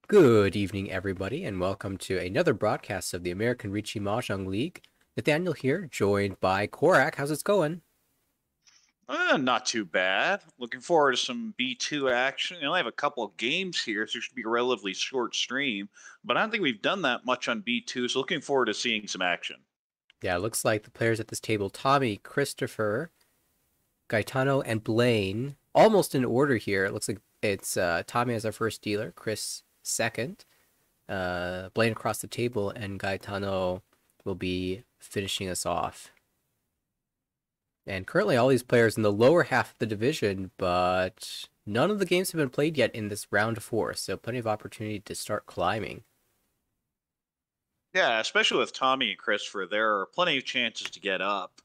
Good evening, everybody, and welcome to another broadcast of the American Ricci Mahjong League. Nathaniel here, joined by Korak. How's it going? Not too bad. Looking forward to some B2 action. I only have a couple of games here, so it should be a relatively short stream. But I don't think we've done that much on B2, so looking forward to seeing some action. Yeah, it looks like the players at this table, Tommy, Christopher, Gaetano, and Blaine, almost in order here. It looks like it's Tommy as our first dealer, Chris second, Blaine across the table, and Gaetano will be finishing us off. And currently all these players in the lower half of the division, but none of the games have been played yet in this round 4, so plenty of opportunity to start climbing. Yeah, especially with Tommy and Christopher, there are plenty of chances to get up.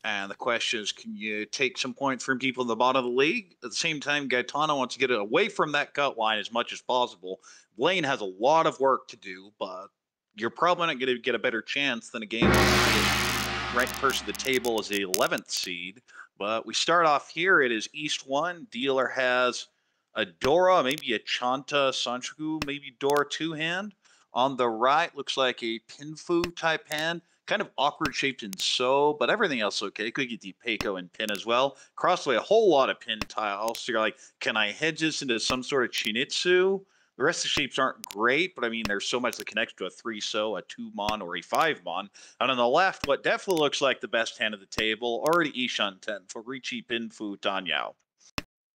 And the question is, can you take some points from people in the bottom of the league? At the same time, Gaetano wants to get it away from that cut line as much as possible. Blaine has a lot of work to do, but you're probably not going to get a better chance than a game with the highest ranked person at the table as the 11th seed. But we start off here. It is East 1. Dealer has a Dora, maybe a Chanta, Sanchoku, maybe Dora 2 hand. On the right, looks like a Pinfu type hand, kind of awkward shaped in so, but everything else okay. Could get the Peiko and pin as well. Crossway, a whole lot of pin tiles. So you're like, can I hedge this into some sort of Chinitsu? The rest of the shapes aren't great, but I mean, there's so much that connects to a 3 so, a 2 mon, or a 5 mon. And on the left, what definitely looks like the best hand of the table, already Ishan 10 for Ricci Pinfu Tanyao.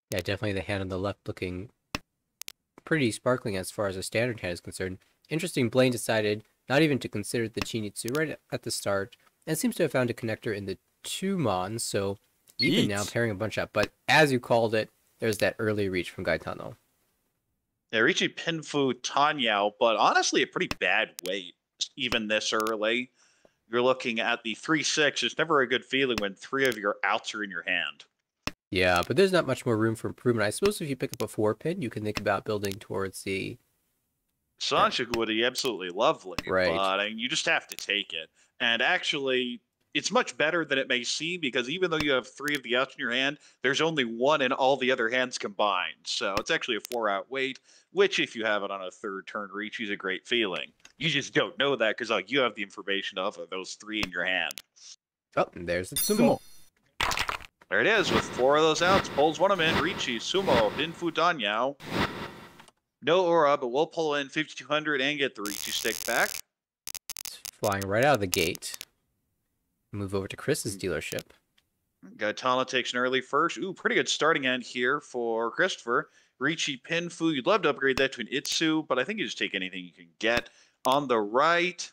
Yeah, definitely the hand on the left looking pretty sparkling as far as a standard hand is concerned. Interesting, Blaine decided not even to consider the Chinitsu right at the start, and seems to have found a connector in the 2mon, so even now pairing a bunch up. But as you called it, there's that early reach from Gaetano. Yeah, Ricci Pinfu Tanyao, but honestly, a pretty bad weight, even this early. You're looking at the 3-6. It's never a good feeling when 3 of your outs are in your hand. Yeah, but there's not much more room for improvement. I suppose if you pick up a 4 pin, you can think about building towards the Sanchik would be absolutely lovely, right. but I mean, you just have to take it. And actually, it's much better than it may seem because even though you have 3 of the outs in your hand, there's only 1 in all the other hands combined. So it's actually a 4-out wait, which if you have it on a third turn reach is a great feeling. You just don't know that because like you have the information of those 3 in your hand. Oh, and there's the sumo. There it is with 4 of those outs. Pulls one of them in. Ricci, Sumo, Binfu Danyao. No aura, but we'll pull in 5200 and get the Ricci stick back. It's flying right out of the gate. Move over to Chris's dealership. Gaetano takes an early first. Ooh, pretty good starting end here for Christopher. Ricci Pinfu, you'd love to upgrade that to an Itsu, but I think you just take anything you can get. On the right,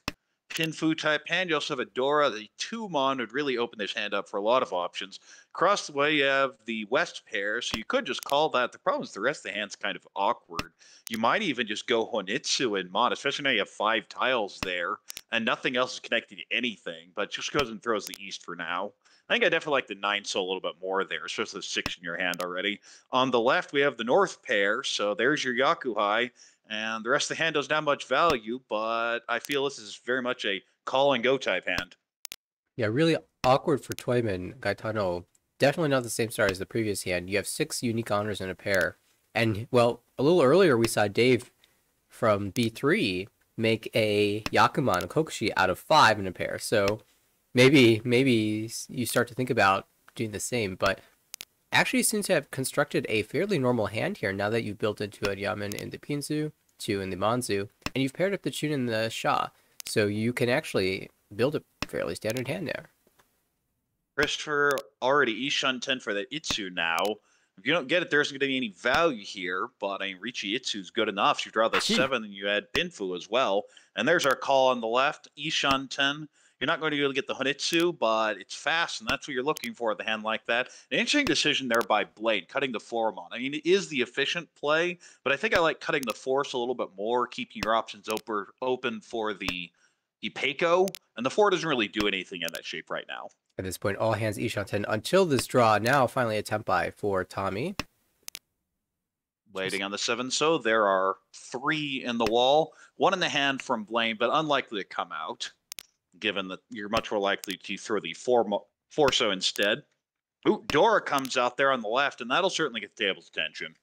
Pinfu type hand. You also have a Dora. The 2 mon would really open this hand up for a lot of options. Across the way, you have the West pair, so you could just call that. The problem is the rest of the hand's kind of awkward. You might even just go Honitsu and Mon, especially now you have 5 tiles there, and nothing else is connected to anything, but just goes and throws the East for now. I think I definitely like the 9 so a little bit more there, especially the 6 in your hand already. On the left, we have the North pair, so there's your Yakuhai. And the rest of the hand doesn't have much value, but I feel this is very much a call and go type hand. Yeah, really awkward for Toyman. Gaetano, definitely not the same start as the previous hand. You have 6 unique honors in a pair. And, well, a little earlier we saw Dave from B3 make a Yakuman, a Kokushi, out of 5 in a pair. So maybe you start to think about doing the same. But actually seems to have constructed a fairly normal hand here now that you've built into a Yamen in the Pinzu, 2 in the Manzu, and you've paired up the Chun and the Sha. So you can actually build a fairly standard hand there. Christopher already Ishan 10 for the Itsu now. If you don't get it, there isn't going to be any value here, but I mean, Ricci Itsu is good enough. So you draw the 7, and you add Binfu as well. And there's our call on the left, Ishan 10. You're not going to be able to get the Honitsu, but it's fast, and that's what you're looking for at the hand like that. An interesting decision there by Blade, cutting the 4-mon. I mean, it is the efficient play, but I think I like cutting the force a little bit more, keeping your options open for the Peiko, and the 4 doesn't really do anything in that shape right now. At this point, all hands Ishan 10 until this draw. Now, finally, a Tempai for Tommy. Waiting on the 7, so there are 3 in the wall, 1 in the hand from Blaine, but unlikely to come out, given that you're much more likely to throw the 4 so instead. Ooh, Dora comes out there on the left, and that'll certainly get the table's attention.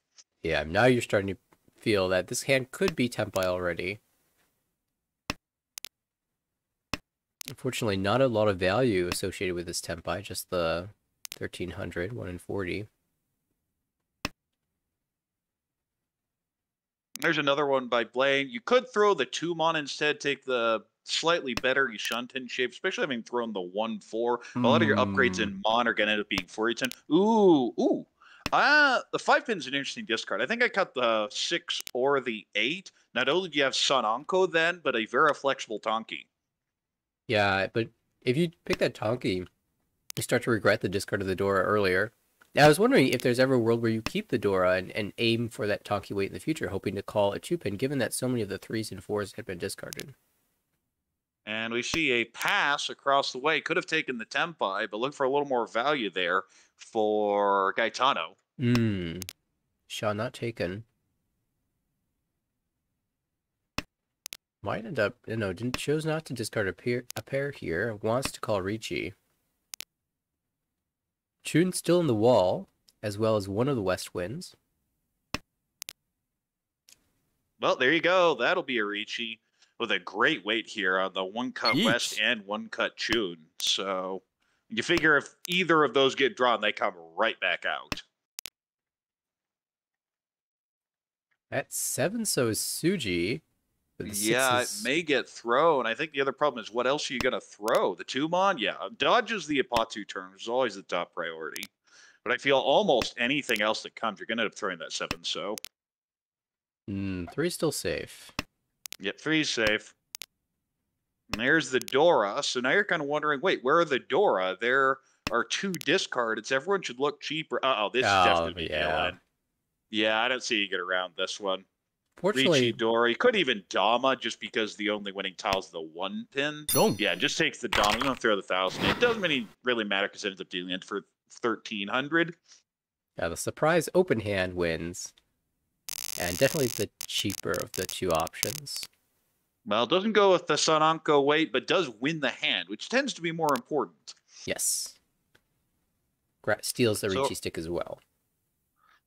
Yeah, now you're starting to feel that this hand could be Tenpai already. Unfortunately, not a lot of value associated with this Tenpai, just the 1300, 1 in 40. There's another one by Blaine. You could throw the 2-mon instead, take the slightly better Ishanten shape, especially having thrown the 1-4. A lot of your upgrades in Mon are going to end up being 4-10. Ooh. The 5-pin is an interesting discard. I think I cut the 6 or the 8. Not only do you have Sun Anko then, but a very flexible Tonki. Yeah, but if you pick that Tonki, you start to regret the discard of the Dora earlier. Now, I was wondering if there's ever a world where you keep the Dora and aim for that Tonki weight in the future, hoping to call a 2-pin, given that so many of the 3s and 4s had been discarded. And we see a pass across the way. Could have taken the Tenpai, but look for a little more value there for Gaetano. Shot not taken. Might end up, chose not to discard a pair here. Wants to call Ricci. Chun still in the wall, as well as one of the west winds. Well, there you go. That'll be a Ricci with a great weight here on the 1 cut west and 1 cut Chun. So you figure if either of those get drawn, they come right back out. At 7, so is Suji. Yeah, it may get thrown. I think the other problem is what else are you going to throw? The 2-mon? Yeah, dodges the Ipatu turn, which is always the top priority. But I feel almost anything else that comes, you're going to end up throwing that 7, so. 3's still safe. Yep, 3's safe. And there's the Dora. So now you're kind of wondering, wait, where are the Dora? There are 2 discards. Everyone should look cheaper. Uh-oh, this is definitely killing. Yeah, I don't see you get around this one. Fortunately, Ricci, Dora. You could even Dama just because the only winning tile is the 1 pin. Yeah, just takes the Dama. You don't throw the 1,000. It doesn't really matter because it ends up dealing it for 1,300. Yeah, the surprise open hand wins. And definitely the cheaper of the 2 options. Well, it doesn't go with the Sun Anko weight, but does win the hand, which tends to be more important. Yes. Steals the Ricci stick as well.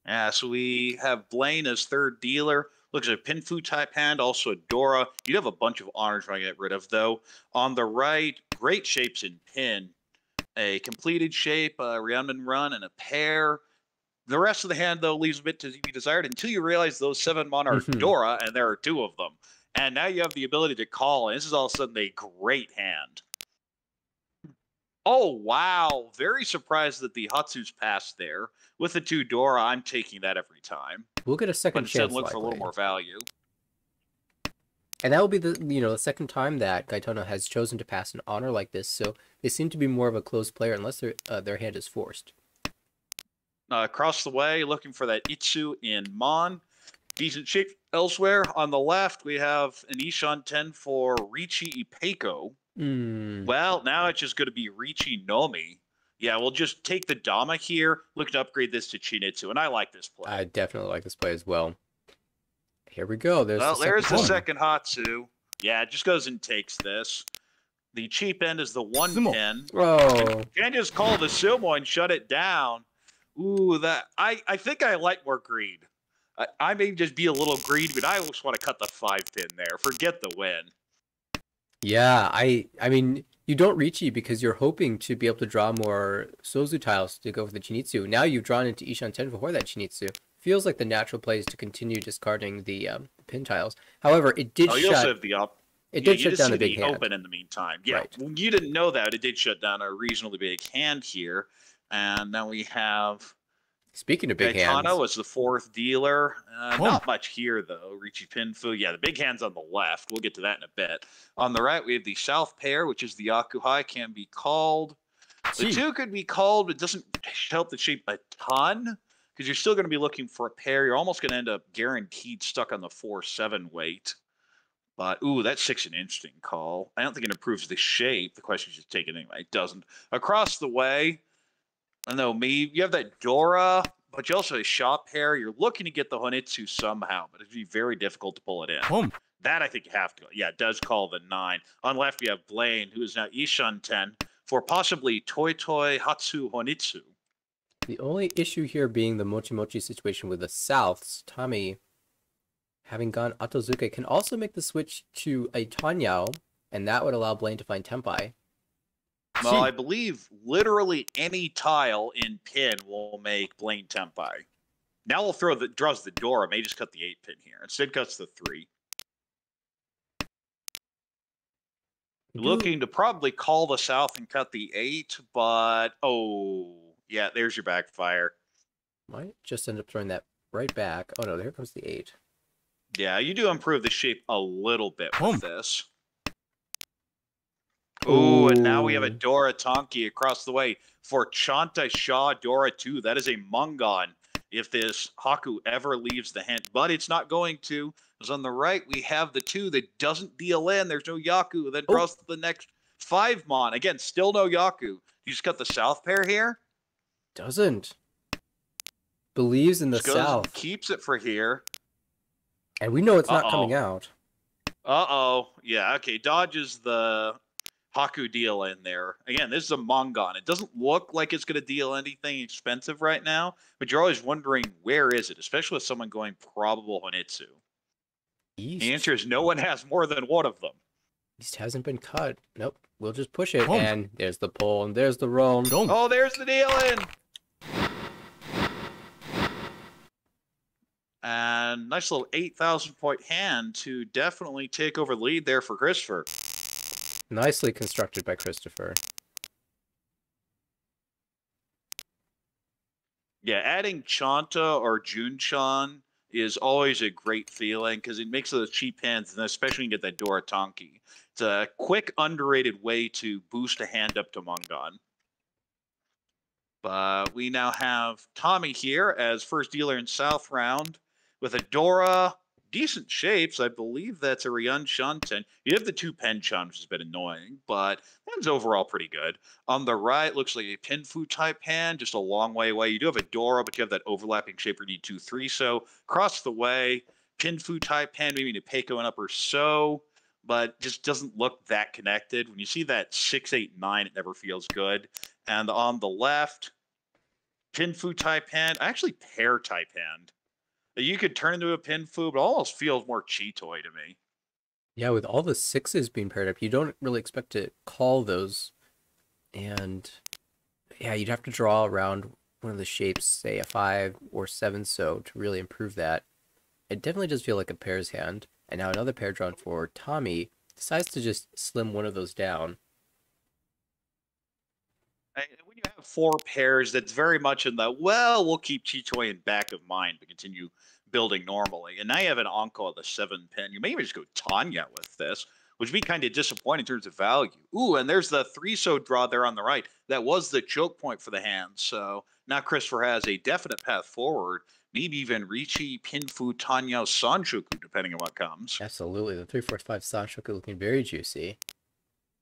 Yeah, so we have Blaine as 3rd dealer. Looks like a Pinfu type hand, also a Dora. You'd have a bunch of honors trying to get rid of, though. On the right, great shapes in Pin. A completed shape, a Ryanman run, and a pair. The rest of the hand, though, leaves a bit to be desired until you realize those 7-mon are Dora, and there are 2 of them. And now you have the ability to call, and this is all of a sudden a great hand. Oh, wow. Very surprised that the Hatsu's passed there. With the 2 Dora, I'm taking that every time. We'll get a second but chance. But look for a little more value. And that will be the second time that Gaetano has chosen to pass an honor like this, so they seem to be more of a close player unless their hand is forced. Across the way, looking for that Itsu in Mon. Decent shape elsewhere. On the left, we have an Ishanten for Ricci Ipeiko. Well, now it's just going to be Ricci Nomi. Yeah, we'll just take the Dama here, look to upgrade this to Chinitsu, and I like this play. I definitely like this play as well. Here we go. There's the second Hatsu. Yeah, it just goes and takes this. The cheap end is the 1 pin. Oh. You can't just call the Sumo and shut it down. Ooh, I think I like more greed. I may just be a little greedy, but I always want to cut the 5 pin there. Forget the win. Yeah, I mean, you don't Ricci because you're hoping to be able to draw more Sozu tiles to go for the Chinitsu. Now you've drawn into Ishanten before that Chinitsu. Feels like the natural play is to continue discarding the pin tiles. However, it did shut. You also have the It did shut down a big hand. Open in the meantime. Yeah, right. Well, you didn't know that. It did shut down a reasonably big hand here. And now we have... Speaking of big Gaetano hands. was the 4th dealer. Not much here, though. Ricci Pinfu. Yeah, the big hand's on the left. We'll get to that in a bit. On the right, we have the south pair, which is the Yakuhai, can be called. The 2 could be called, but it doesn't help the shape a ton, because you're still going to be looking for a pair. You're almost going to end up guaranteed stuck on the 4-7 weight. But, ooh, that 6 an interesting call. I don't think it improves the shape. The question is just take it anyway. It doesn't. Across the way... I know me. You have that Dora, but you also have a shop pair. You're looking to get the Honitsu somehow, but it'd be very difficult to pull it in. That I think you have to go. Yeah, it does call the 9. On left, we have Blaine, who is now Ishanten for possibly Toi Toi Hatsu Honitsu. The only issue here being the Mochi Mochi situation with the Souths. Tommy having gone Otozuke, can also make the switch to a Tanyao, and that would allow Blaine to find Tenpai. Well, I believe literally any tile in pin will make Blaine Tenpai. Now we'll throw draws the Dora. May just cut the 8 pin here. Instead, cuts the 3. Looking to probably call the South and cut the 8, but oh yeah, there's your backfire. Might just end up throwing that right back. Oh no, there comes the 8. Yeah, you do improve the shape a little bit with this. Oh, and now we have a Dora Tonki across the way for Chanta Shah Dora 2. That is a Mungon if this Haku ever leaves the hand, but it's not going to. Because on the right, we have the 2 that doesn't deal in. There's no Yaku. Then draws to the next 5 Mon. Again, still no Yaku. You just got the South pair here? Doesn't. Believes in the South. Keeps it for here. And we know it's not coming out. Uh-oh. Yeah, okay. Dodges the Haku deal in there. Again, this is a Mongon. It doesn't look like it's going to deal anything expensive right now, but you're always wondering, where is it? Especially with someone going probable Honitsu. East. The answer is no one has more than one of them. East hasn't been cut. Nope. We'll just push it. And there's the pull, and there's the roll. Oh, there's the deal in. And nice little 8,000 point hand to definitely take over the lead there for Christopher. Nicely constructed by Christopher. Yeah, adding Chanta or Junchan is always a great feeling because it makes those cheap hands, and especially when you get that Dora Tonki. It's a quick, underrated way to boost a hand up to Mungon. But we now have Tommy here as first dealer in South Round with a Dora. Decent shapes. I believe that's a Ryun Shanten. You have the 2 Penchan, which has been annoying, but that's overall pretty good. On the right, looks like a Pinfu type hand, just a long way away. You do have a Dora, but you have that overlapping shape where you need 2-3. So across the way, Pinfu type hand, maybe a Peiko and up or so, but just doesn't look that connected. When you see that 6-8-9, it never feels good. And on the left, Pinfu type hand, actually pair type hand. You could turn into a Pinfu, but almost feels more Cheetoy to me. Yeah, with all the 6s being paired up, you don't really expect to call those. And yeah, you'd have to draw around one of the shapes, say a 5 or 7 so to really improve that. It definitely does feel like a pair's hand. And now another pair drawn for Tommy decides to just slim one of those down. When you have 4 pairs, that's very much in the, well, we'll keep Cheetoy in back of mind but continue building normally. And now you have an Anko at the 7 pin. You may even just go Tanya with this, which would be kind of disappointing in terms of value. Ooh, and there's the 3-so draw there on the right. That was the choke point for the hand. So now Christopher has a definite path forward. Maybe even Riichi, Pinfu, Tanya, Sanshoku, depending on what comes. Absolutely. The 3-4-5 Sanshoku looking very juicy.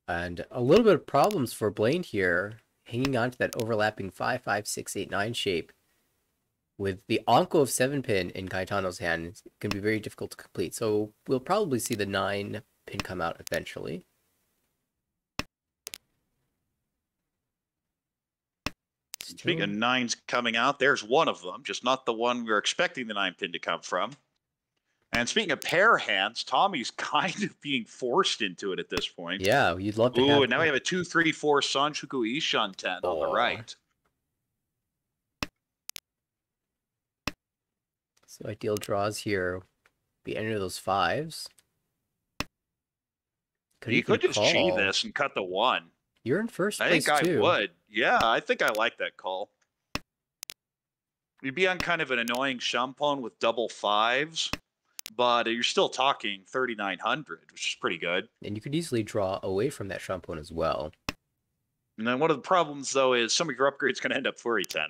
And a little bit of problems for Blaine here, hanging on to that overlapping 5-5-6-8-9 shape. With the Anko of 7-pin in Gaetano's hand, it can be very difficult to complete. So we'll probably see the 9-pin come out eventually. Speaking of 9s coming out, there's one of them, just not the one we were expecting the 9-pin to come from. And speaking of pair hands, Tommy's kind of being forced into it at this point. Yeah, you'd love to have... Ooh, and now we have a 2-3-4 Sanshoku Ishanten on the right. So ideal draws here. Be any of those 5s. You could just G this and cut the 1. You're in first place, I think I would. Yeah, I think I like that call. You'd be on kind of an annoying Champon with double 5s, but you're still talking 3,900, which is pretty good. And you could easily draw away from that Champon as well. And then one of the problems, though, is some of your upgrades going to end up Furi 10.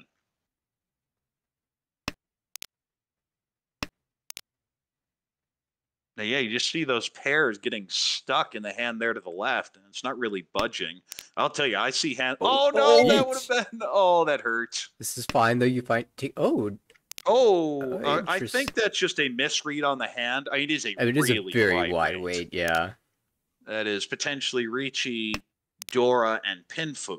Now, yeah, you just see those pairs getting stuck in the hand there to the left, and it's not really budging. I'll tell you, I see hand. Oh no, that would have been. Oh, that hurts. This is fine though. You find. I think that's just a misread on the hand. I mean, it is a it is a very wide weight. Yeah. That is potentially Riichi, Dora, and Pinfu,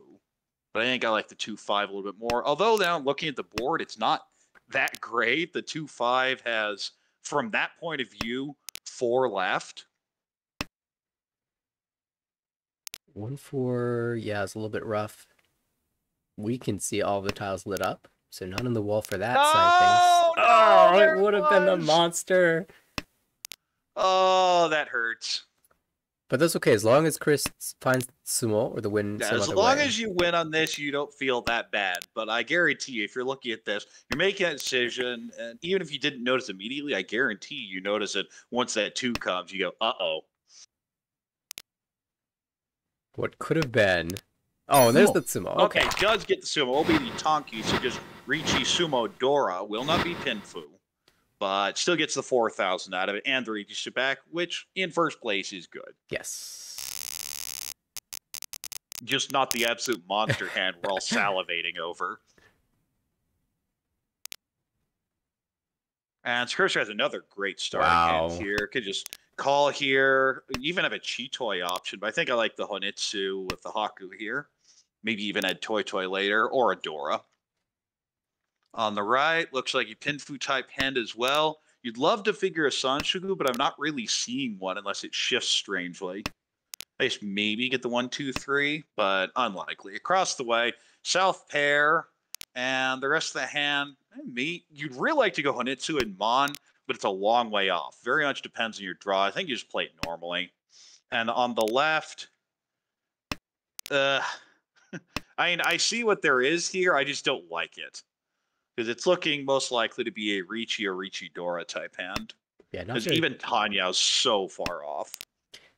but I think I like the 2-5 a little bit more. Although now looking at the board, it's not that great. The 2-5 has from that point of view, 4 left. 1-4, yeah, it's a little bit rough. We can see all the tiles lit up, so none on the wall for that side of things. No, It would have been the monster. Oh, that hurts. But that's okay, as long as Chris finds sumo or the win some As other long way. as you win on this, you don't feel that bad. But I guarantee you, if you're looking at this, you're making a decision, and even if you didn't notice immediately, I guarantee you notice it once that 2 comes. You go, uh-oh. What could have been? Oh, there's the sumo. Okay. Does get the sumo. Will be the Tonki, so just Ricci Sumo Dora will not be Pinfu, but still gets the 4,000 out of it and the Ricci back, which in first place is good. Yes. Just not the absolute monster hand we're all salivating over. And Scourge has another great starting hand here. Could just call here. You even have a Chitoi option, but I think I like the Honitsu with the Haku here. Maybe even add Toy Toy later, or a Dora. On the right, looks like a Pinfu type hand as well. You'd love to figure a Sanshugu, but I'm not really seeing one unless it shifts strangely. I guess maybe get the 1, 2, 3, but unlikely. Across the way, South Pair, and the rest of the hand, you'd really like to go Honitsu and Mon, but it's a long way off. Very much depends on your draw. I think you just play it normally. And on the left, I mean, I see what there is here. I just don't like it. Because it's looking most likely to be a Ricci or Ricci Dora type hand. Yeah, because even Tanya's so far off.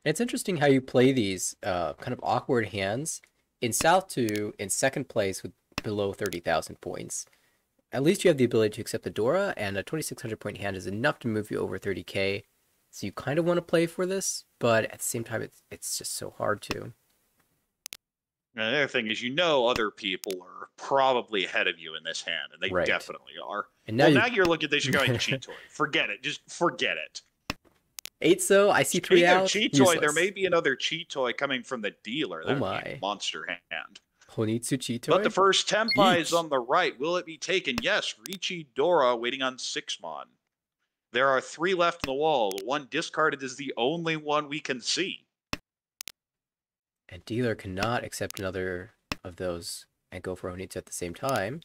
It's interesting how you play these kind of awkward hands. In South 2, in second place with below 30,000 points. At least you have the ability to accept the Dora, and a 2,600 point hand is enough to move you over 30k. So you kind of want to play for this, but at the same time, it's just so hard to. And the other thing is, other people are probably ahead of you in this hand, and they definitely are. And now, now you're looking at this, you're going, Chitoi. Forget it. Just forget it. 8 so I see 3 out. Chitoi, there may be another Chitoi coming from the dealer. That would be a monster hand. Honitsu Chitoi? But the first Tempai is on the right. Will it be taken? Yes. Ricci Dora waiting on 6mon. There are 3 left in the wall. The one discarded is the only one we can see. And dealer cannot accept another of those and go for Honitsu at the same time.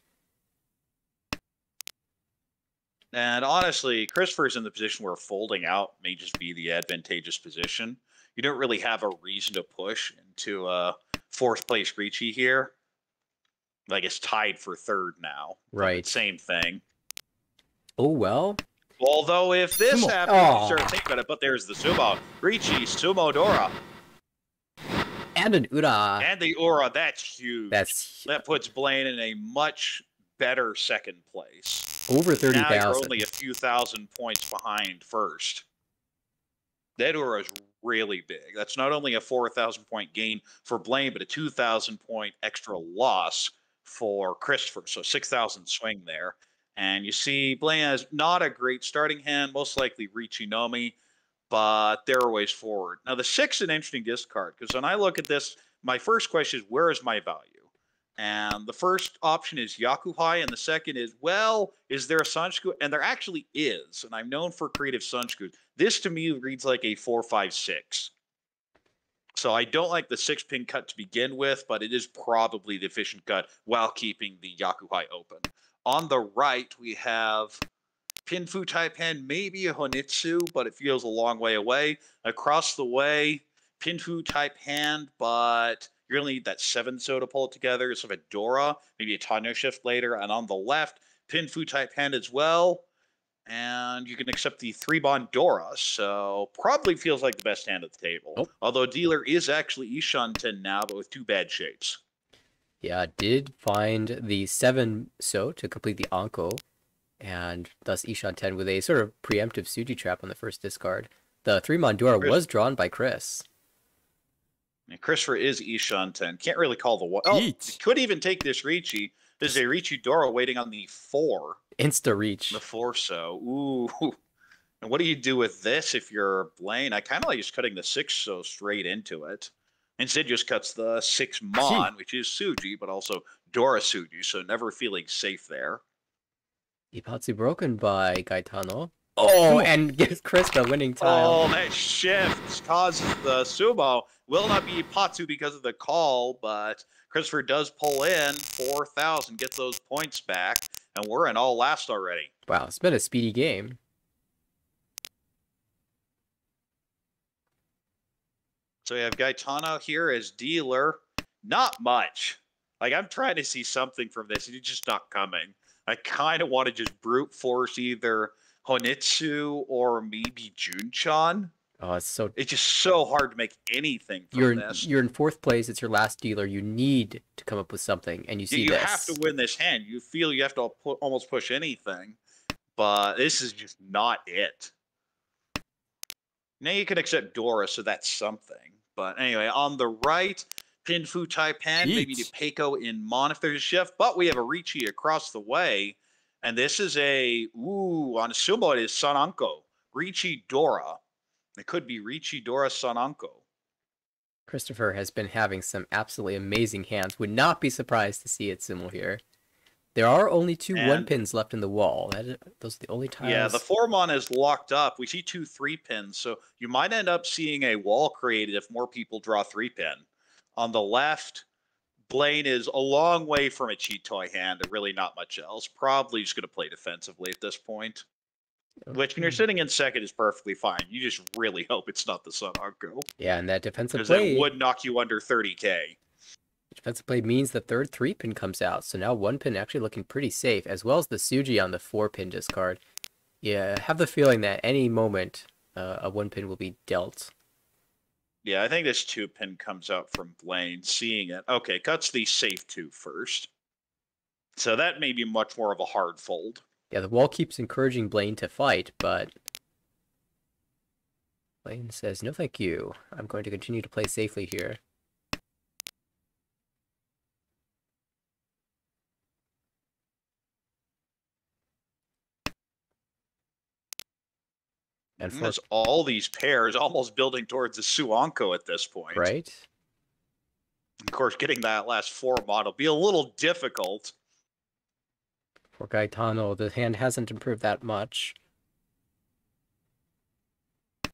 And honestly, Christopher's in the position where folding out may just be the advantageous position. You don't really have a reason to push into fourth place Ricci here. Like, it's tied for third now. Right. Same thing. Oh, well. Although, if this happens, you start thinking about it, but there's the Sumo. Ricci, Sumo Dora. And an Ura. And the Ura, that's huge. That puts Blaine in a much better second place. Over 30,000. Now you're only a few thousand points behind first. That Ura is really big. That's not only a 4,000 point gain for Blaine, but a 2,000 point extra loss for Christopher. So 6,000 swing there. And you see, Blaine has not a great starting hand, most likely Ricci Nomi, but there are ways forward. Now, the 6 is an interesting discard, because when I look at this, my first question is, where is my value? And the first option is Yakuhai, and the second is, well, is there a Sanshuku? And there actually is, and I'm known for creative Sanshukus. This, to me, reads like a 4-5-6. So I don't like the 6-pin cut to begin with, but it is probably the efficient cut while keeping the Yakuhai open. On the right, we have Pinfu type hand, maybe a Honitsu, but it feels a long way away. Across the way, Pinfu type hand, but you're going to need that 7-so to pull it together. So a Dora, maybe a Tanya shift later. And on the left, Pinfu type hand as well. And you can accept the 3-bond Dora. So probably feels like the best hand at the table. Oh. Although dealer is actually Ishanten now, but with 2 bad shapes. Yeah, did find the 7-so to complete the Anko. And thus Ishanten with a sort of preemptive Suji trap on the first discard. The 3-mon Dora was drawn by Chris. And Christopher is Ishanten. Can't really call the one. Oh, could even take this Ricci. There's a Ricci Dora waiting on the 4. Insta reach. The 4-so. Ooh. And what do you do with this if you're Blaine? I kind of like just cutting the 6-so straight into it. Instead, just cuts the 6-mon, which is Suji, but also Dora Suji, so never feeling safe there. Ipatsu broken by Gaetano. Oh, and gives Chris the winning tile. Oh, that shift causes the sumo. Will not be Patsu because of the call, but Christopher does pull in 4,000, gets those points back, and we're in all last already. Wow, it's been a speedy game. So we have Gaetano here as dealer. Not much. Like, I'm trying to see something from this, and it's just not coming. I kind of want to just brute force either Honitsu or maybe Junchan. Oh, it's so It's just so hard to make anything from this. you're in fourth place. It's your last dealer. You need to come up with something, and you see You this. have to win this hand. You feel you have to almost push anything, but this is just not it. Now you can accept Dora, so that's something. But anyway, on the right, Pin Fu Taipan, maybe to Peiko in Mon if there's a shift, but we have a Ricci across the way, and this is on a sumo it is Sananko. Ricci Dora. It could be Ricci Dora Sananko. Christopher has been having some absolutely amazing hands. Would not be surprised to see it Simmel here. There are only two one pins left in the wall. Those are the only tiles. Yeah, the 4-mon is locked up. We see 2 3-pins, so you might end up seeing a wall created if more people draw 3-pin. On the left, Blaine is a long way from a cheat toy hand, and really not much else. Probably just going to play defensively at this point. Okay. Which, when you're sitting in second, is perfectly fine. You just really hope it's not the Sananko. Yeah, and that defensive play... Because it would knock you under 30k. Defensive play means the third 3-pin comes out, so now 1-pin actually looking pretty safe, as well as the Suji on the 4-pin discard. Yeah, I have the feeling that any moment a 1-pin will be dealt. Yeah, I think this 2-pin comes out from Blaine, seeing it. Okay, cuts the safe 2 first. So that may be much more of a hard fold. Yeah, the wall keeps encouraging Blaine to fight, but Blaine says, no thank you. I'm going to continue to play safely here. And for all these pairs almost building towards the Suanko at this point. Right. Of course, getting that last 4-mon will be a little difficult. For Gaetano, the hand hasn't improved that much.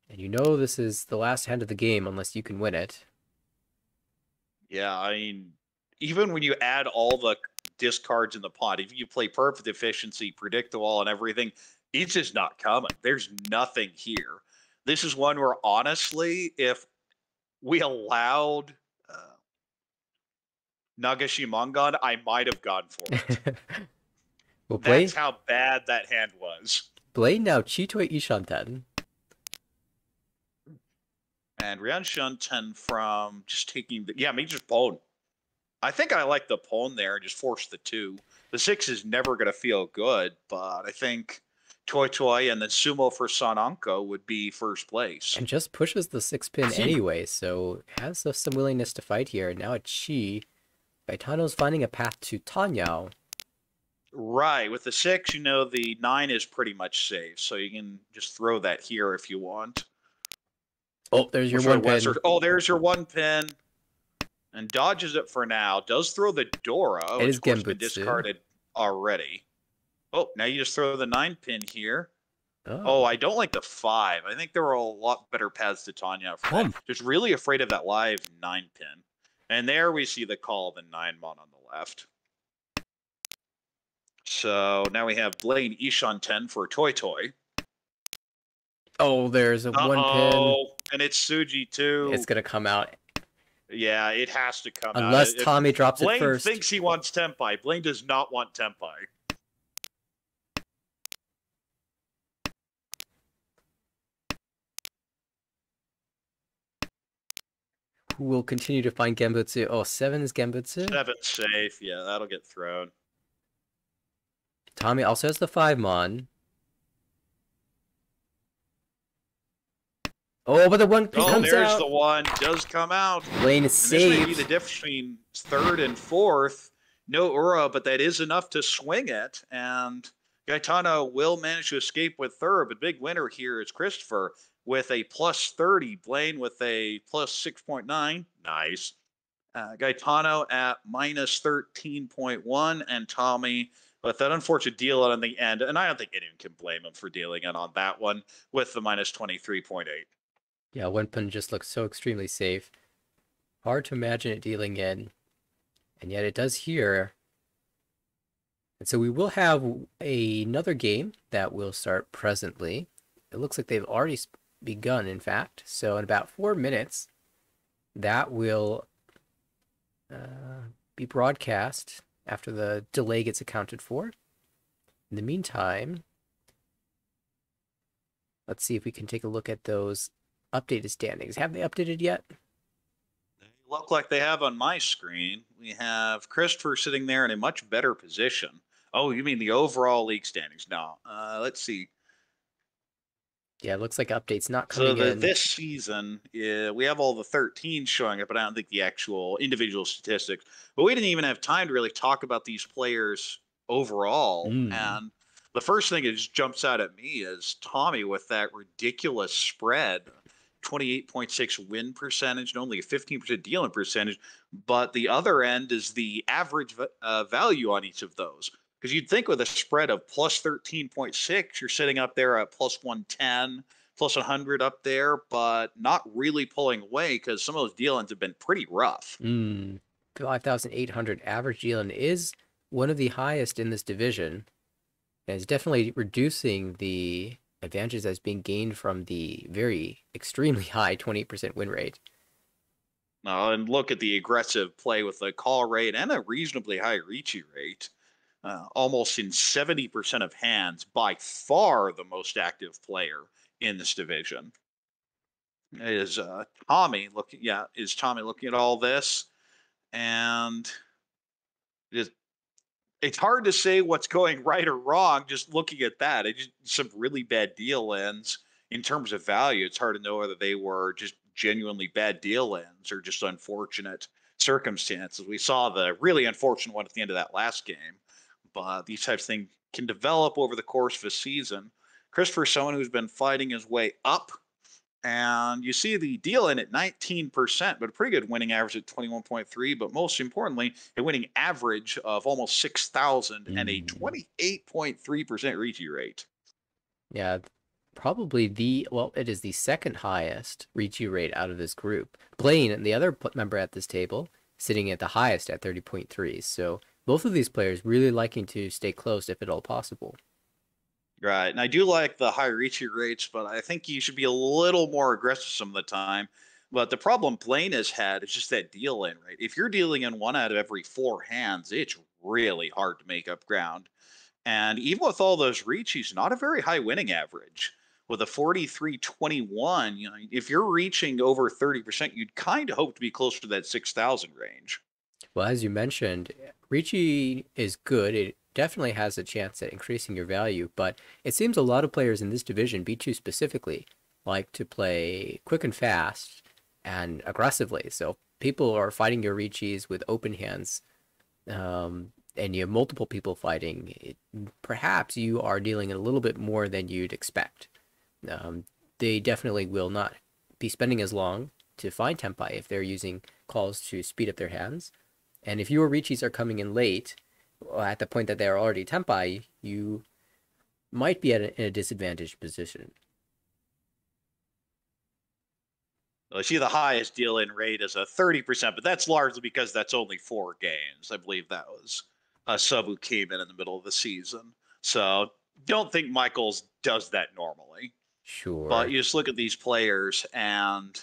And you know this is the last hand of the game unless you can win it. Yeah, I mean, even when you add all the discards in the pot, if you play perfect efficiency, predict the wall and everything, it's just not coming. There's nothing here. This is one where, honestly, if we allowed Nagashimangan, I might have gone for it. Well, that's how bad that hand was. Blaine now Chitoi Ishanten. And Ryan Shunten from just taking the... Yeah, maybe just Pone. I think I like the Pone there and just force the 2. The 6 is never going to feel good, but I think Toy Toy and then Sumo for Sananko would be first place. And just pushes the 6-pin anyway, so has some willingness to fight here. Now it's Chi. Gaetano's finding a path to Tanyao. Right. With the 6, you know the 9 is pretty much safe, so you can just throw that here if you want. Oh, there's your 1-pin. Oh, there's your 1-pin. And dodges it for now. Does throw the Dora, which of course has been discarded already. Oh, now you just throw the 9-pin here. Oh, I don't like the 5. I think there are a lot better paths to Tanya for that. Just really afraid of that live 9-pin. And there we see the call of the 9-mon on the left. So now we have Blaine Ishanten for Toy Toy. Oh, there's a 1-pin. And it's Suji too. It's going to come out. Yeah, it has to come out. Unless Tommy drops it first. Blaine thinks he wants Tenpai. Blaine does not want Tenpai. Who will continue to find Genbutsu? Oh, 7 is Genbutsu? 7's safe. Yeah, that'll get thrown. Tommy also has the 5-mon. Oh, but the 1-pin comes out. There's the 1. Does come out. Blaine is saved. This may be the difference between 3rd and 4th. No Ura, but that is enough to swing it. And Gaetano will manage to escape with 3rd. But big winner here is Christopher with a plus 30. Blaine with a plus 6.9. Nice. Gaetano at minus 13.1. And Tommy But that unfortunate deal on the end, and I don't think anyone can blame him for dealing in on that one with the minus 23.8. Yeah, Wenpun just looks so extremely safe. Hard to imagine it dealing in, and yet it does here. And so we will have another game that will start presently. It looks like they've already begun, in fact. So in about 4 minutes, that will be broadcast after the delay gets accounted for. In the meantime, let's see if we can take a look at those updated standings. Have they updated yet? They look like they have on my screen. We have Christopher sitting there in a much better position. Oh, you mean the overall league standings? No. Let's see. Yeah, it looks like updates not So coming in. this season, we have all the 13 showing up, but I don't think the actual individual statistics. But we didn't even have time to really talk about these players overall. Mm. And the first thing that just jumps out at me is Tommy with that ridiculous spread, 28.6 win percentage and only a 15% dealing percentage. But the other end is the average value on each of those. Because you'd think with a spread of plus 13.6, you're sitting up there at plus 110 plus 100 up there, but not really pulling away because some of those dealings have been pretty rough. 5,800 average dealing is one of the highest in this division. And it's definitely reducing the advantages that's being gained from the very extremely high 28% win rate. And look at the aggressive play with the call rate and a reasonably high Ricci rate. Almost in 70% of hands, by far the most active player in this division. Is Tommy looking? Yeah, is Tommy looking at all this? And it's hard to say what's going right or wrong just looking at that. It just some really bad deal ends in terms of value. It's hard to know whether they were just genuinely bad deal ends or just unfortunate circumstances. We saw the really unfortunate one at the end of that last game, but these types of things can develop over the course of a season. Christopher's someone who's been fighting his way up, and you see the deal in at 19%, but a pretty good winning average at 21.3. But most importantly, a winning average of almost 6,000 and a 28.3% Ricci rate. Yeah, probably it is the second highest Ricci rate out of this group. Blaine, the other member at this table, sitting at the highest at 30.3. So both of these players really liking to stay close if at all possible. Right. And I do like the high Ricci rates, but I think you should be a little more aggressive some of the time. But the problem Blaine has had is just that deal in, right? If you're dealing in 1 out of every 4 hands, it's really hard to make up ground. And even with all those Ricci's, not a very high winning average. With a 43.21, if you're reaching over 30%, you'd kind of hope to be closer to that 6,000 range. Well, as you mentioned, Ricci is good. It definitely has a chance at increasing your value, but it seems a lot of players in this division, B2 specifically, like to play quick and fast and aggressively. So people are fighting your Ricci's with open hands, and you have multiple people fighting. Perhaps you are dealing a little bit more than you'd expect. They definitely will not be spending as long to find Tempai if they're using calls to speed up their hands. And if your Ricci's are coming in late, at the point that they are already Tempai, you might be in a disadvantaged position. I see the highest deal-in rate is a 30%, but that's largely because that's only 4 games. I believe that was a sub who came in the middle of the season. So don't think Michaels does that normally. But Sure. you just look at these players and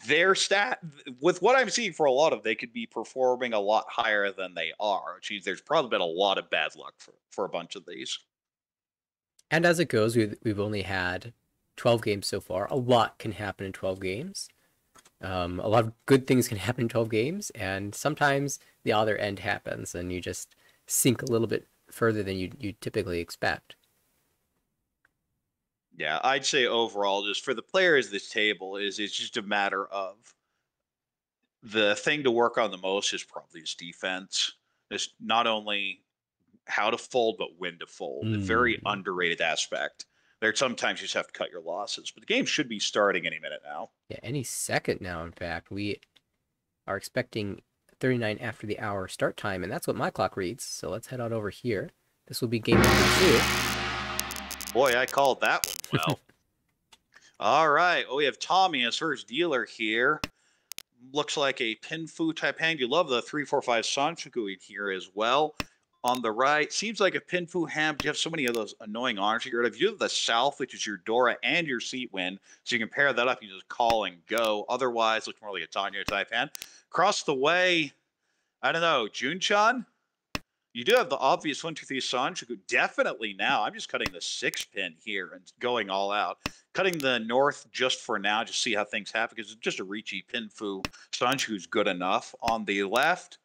their stat with what I'm seeing for a lot of, they could be performing a lot higher than they are. Which means there's probably been a lot of bad luck for a bunch of these. And as it goes, we've only had 12 games so far. A lot can happen in 12 games. A lot of good things can happen in 12 games, and sometimes the other end happens, and you just sink a little bit further than you typically expect. Yeah, I'd say overall, just for the players of this table, it's just a matter of the thing to work on the most is probably his defense. It's not only how to fold, but when to fold. A very underrated aspect. There sometimes you just have to cut your losses, but the game should be starting any minute now. Yeah, any second now, in fact. We are expecting 39 after the hour start time, and that's what my clock reads. So let's head on over here. This will be game number 2. Boy, I called that one well. All right. Oh, we have Tommy as first dealer here. Looks like a Pinfu type hand. You love the 3-4-5 Sanchoku in here as well. On the right, seems like a Pinfu hand, but you have so many of those annoying honors. You have the South, which is your Dora and your Seat Wind. So you can pair that up. You just call and go. Otherwise, looks more like a Tanya type hand. Across the way, I don't know, Junchan? You do have the obvious 1-2-3 Sanchoku. Definitely now. I'm just cutting the 6-pin here and going all out. Cutting the North just for now, just see how things happen, because it's just a Ricci Pinfu. Sanchoku's good enough. On the left,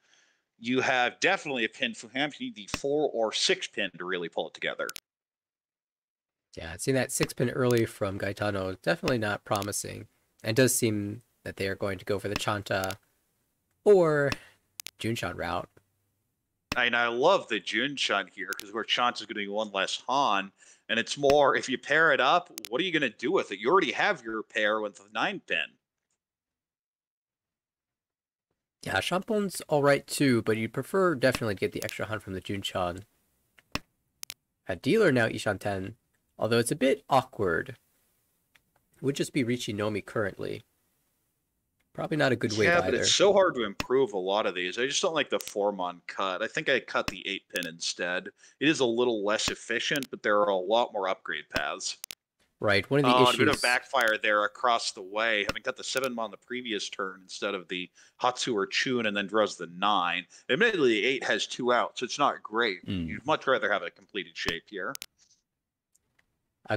you have definitely a Pinfu hand. You need the 4 or 6-pin to really pull it together. Yeah, seeing that 6-pin early from Gaetano, definitely not promising. And it does seem that they are going to go for the Chanta or Junchan route. And I love the Junchan here, because where Chanta's going to be one less Han. And it's more, if you pair it up, what are you going to do with it? You already have your pair with the 9-pin. Yeah, Champon's alright too, but you'd prefer definitely to get the extra Han from the Junchan. At dealer now, Ishan 10, although it's a bit awkward. Would just be Ricci Nomi currently. Probably not a good way Yeah, either. but it's so hard to improve a lot of these. I just don't like the 4-mon cut. I think I cut the 8-pin instead. It is a little less efficient, but there are a lot more upgrade paths. Right, one of the issues... a bit of backfire there across the way, having cut the 7-mon the previous turn instead of the Hatsu or Chun, and then draws the 9. Admittedly, the 8 has 2 outs, so it's not great. You'd much rather have a completed shape here.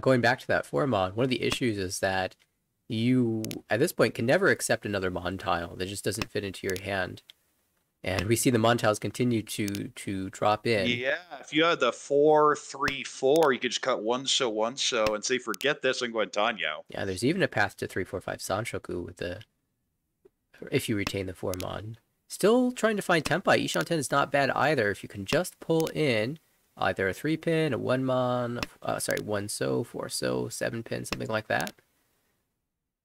Going back to that 4-mon, one of the issues is that you, at this point, can never accept another Mon tile that just doesn't fit into your hand. And we see the Mon tiles continue to drop in. Yeah, if you had the 4-3-4, you could just cut one so, and say, forget this, and go Antonio. Yeah, there's even a path to 3-4-5 Sanshoku with the, if you retain the 4-mon. Still trying to find Tempai. Ishan 10 is not bad either. If you can just pull in either a 3-pin, a 1-mon, 1-so, 4-so, 7-pin, something like that.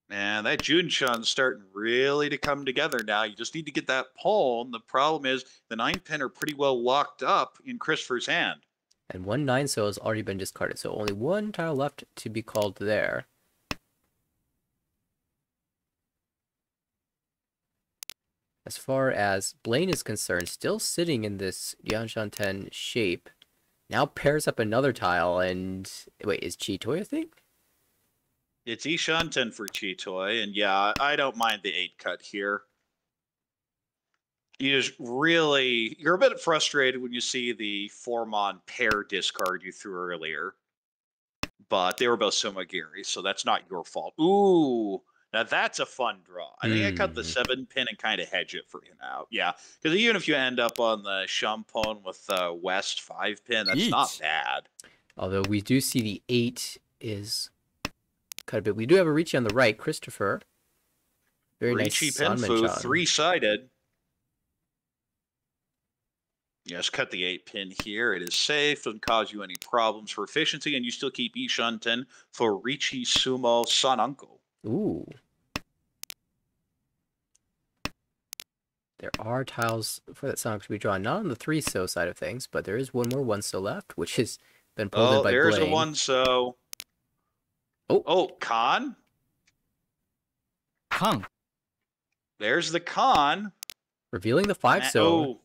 And that Junchan's starting really to come together now. You just need to get that pull. And the problem is the 9-pin are pretty well locked up in Christopher's hand. And 1 9-so has already been discarded, so only 1 tile left to be called there. As far as Blaine is concerned, still sitting in this Yanshan 10 shape. Now pairs up another tile, and wait, is Chitoy a thing? It's Ishan 10 for Chitoy, and yeah, I don't mind the 8 cut here. You just really, you're a bit frustrated when you see the 4-mon pair discard you threw earlier. But they were both Somagiri, so that's not your fault. Ooh, now that's a fun draw. I think I cut the 7-pin and kind of hedge it for you now. Yeah, because even if you end up on the Champon with the West 5-pin, that's not bad. Although we do see the 8 is cut a bit. We do have a Ricci on the right, Christopher. Very Ricci nice Pinfu, 3-sided. Yes, cut the 8-pin here. It is safe, doesn't cause you any problems for efficiency, and you still keep Ishan 10 for Ricci Sumo Sananko. Ooh. There are tiles for that Sananko to be drawn, not on the 3-so side of things, but there is one more 1-so left, which has been pulled in by there's Blaine. a 1-so. Oh, Khan? Khan. There's the Khan. Revealing the 5-so. Oh,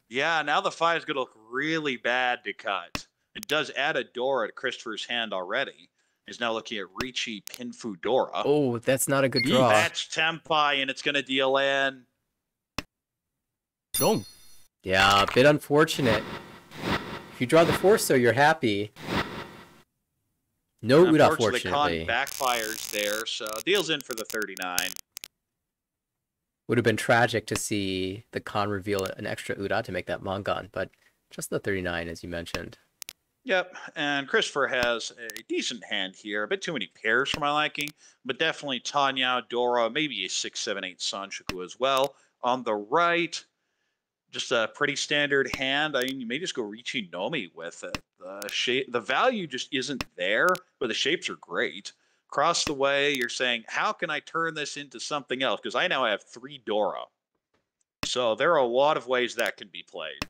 yeah, now the 5 is going to look really bad to cut. It does add a Dora to Christopher's hand already. He's now looking at Ricci Pinfu Dora. Oh, that's not a good draw. That's Tempai, and it's going to deal in. Wrong. Yeah, a bit unfortunate. If you draw the 4-so, you're happy. No Uda, unfortunately. The Khan backfires there, so deals in for the 39. Would have been tragic to see the Khan reveal an extra Uda to make that Mongon, but just the 39, as you mentioned. Yep, and Christopher has a decent hand here. A bit too many pairs for my liking, but definitely Tanya, Dora, maybe a 6, 7, 8 Sanchoku as well. On the right, just a pretty standard hand. I mean, you may just go Ricci Nomi with it. The value just isn't there, but the shapes are great. Across the way, you're saying, how can I turn this into something else? Because I now have 3 Dora. So there are a lot of ways that can be played.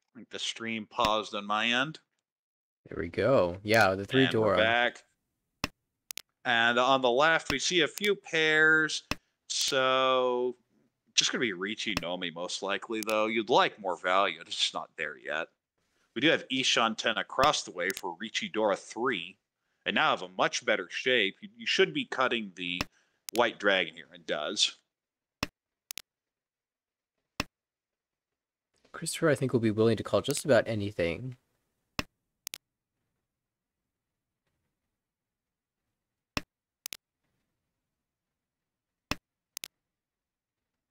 I think the stream paused on my end. There we go. Yeah, the three And we're Dora. back. And on the left, we see a few pairs. So just going to be Ricci Nomi most likely, though. You'd like more value. It's just not there yet. We do have Ishan 10 across the way for Ricci Dora 3. And now have a much better shape. You should be cutting the White Dragon here. It does. Christopher, I think, will be willing to call just about anything.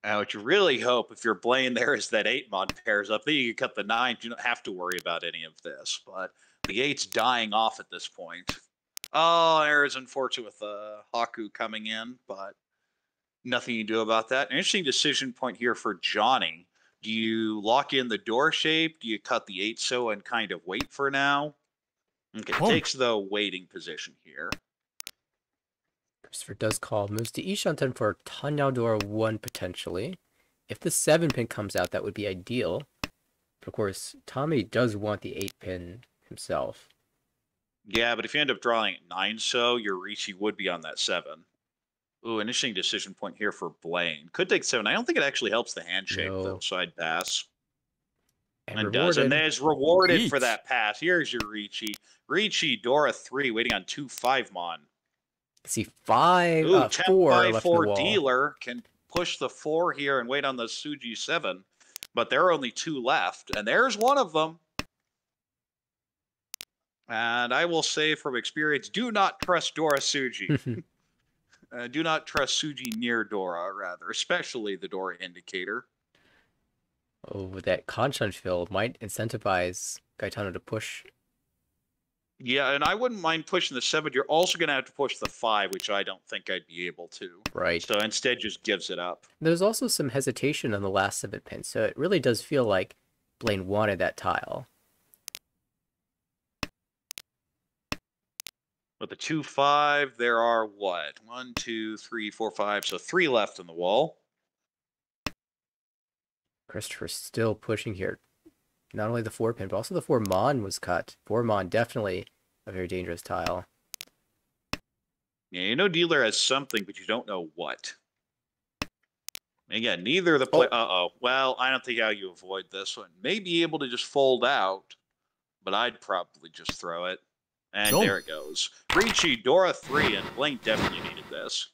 What you really hope, if you're playing there, is that 8-mon pairs up. Then you can cut the 9. You don't have to worry about any of this. But the 8's dying off at this point. Oh, errors unfortunate with Haku coming in, but nothing you can do about that. An interesting decision point here for Johnny. Do you lock in the door shape? Do you cut the 8-so and kind of wait for now? Okay, takes the waiting position here. Christopher does call. Moves to Ishan 10 for Tanyao Dora 1 potentially. If the 7-pin comes out, that would be ideal. But of course, Tommy does want the 8-pin himself. Yeah, but if you end up drawing 9-so, your Ricci would be on that 7. Ooh, interesting decision point here for Blaine. Could take 7. I don't think it actually helps the hand shape, though, so I'd pass. And does. And that is rewarded for that pass. Here's your Ricci. Ricci, Dora 3, waiting on 2 5-mon. See, 5, Ooh, 4 by left 4 in the wall. dealer can push the 4 here and wait on the Suji 7. But there are only 2 left. And there's one of them. And I will say from experience, do not trust Dora Suji. Do not trust Suji near Dora, rather, especially the Dora indicator. Oh, that Kanchan field might incentivize Gaetano to push. Yeah, and I wouldn't mind pushing the 7. You're also going to have to push the 5, which I don't think I'd be able to. Right. So instead just gives it up. There's also some hesitation on the last 7-pin, so it really does feel like Blaine wanted that tile. With the 2 5, there are what? 1, 2, 3, 4, 5. So 3 left on the wall. Christopher's still pushing here. Not only the 4-pin, but also the 4-mon was cut. 4-mon, definitely a very dangerous tile. Yeah, you know dealer has something, but you don't know what. Again, neither of the play. Well, I don't think how you avoid this one. May be able to just fold out, but I'd probably just throw it. And there it goes. Ricci, Dora 3, and Blaine definitely needed this.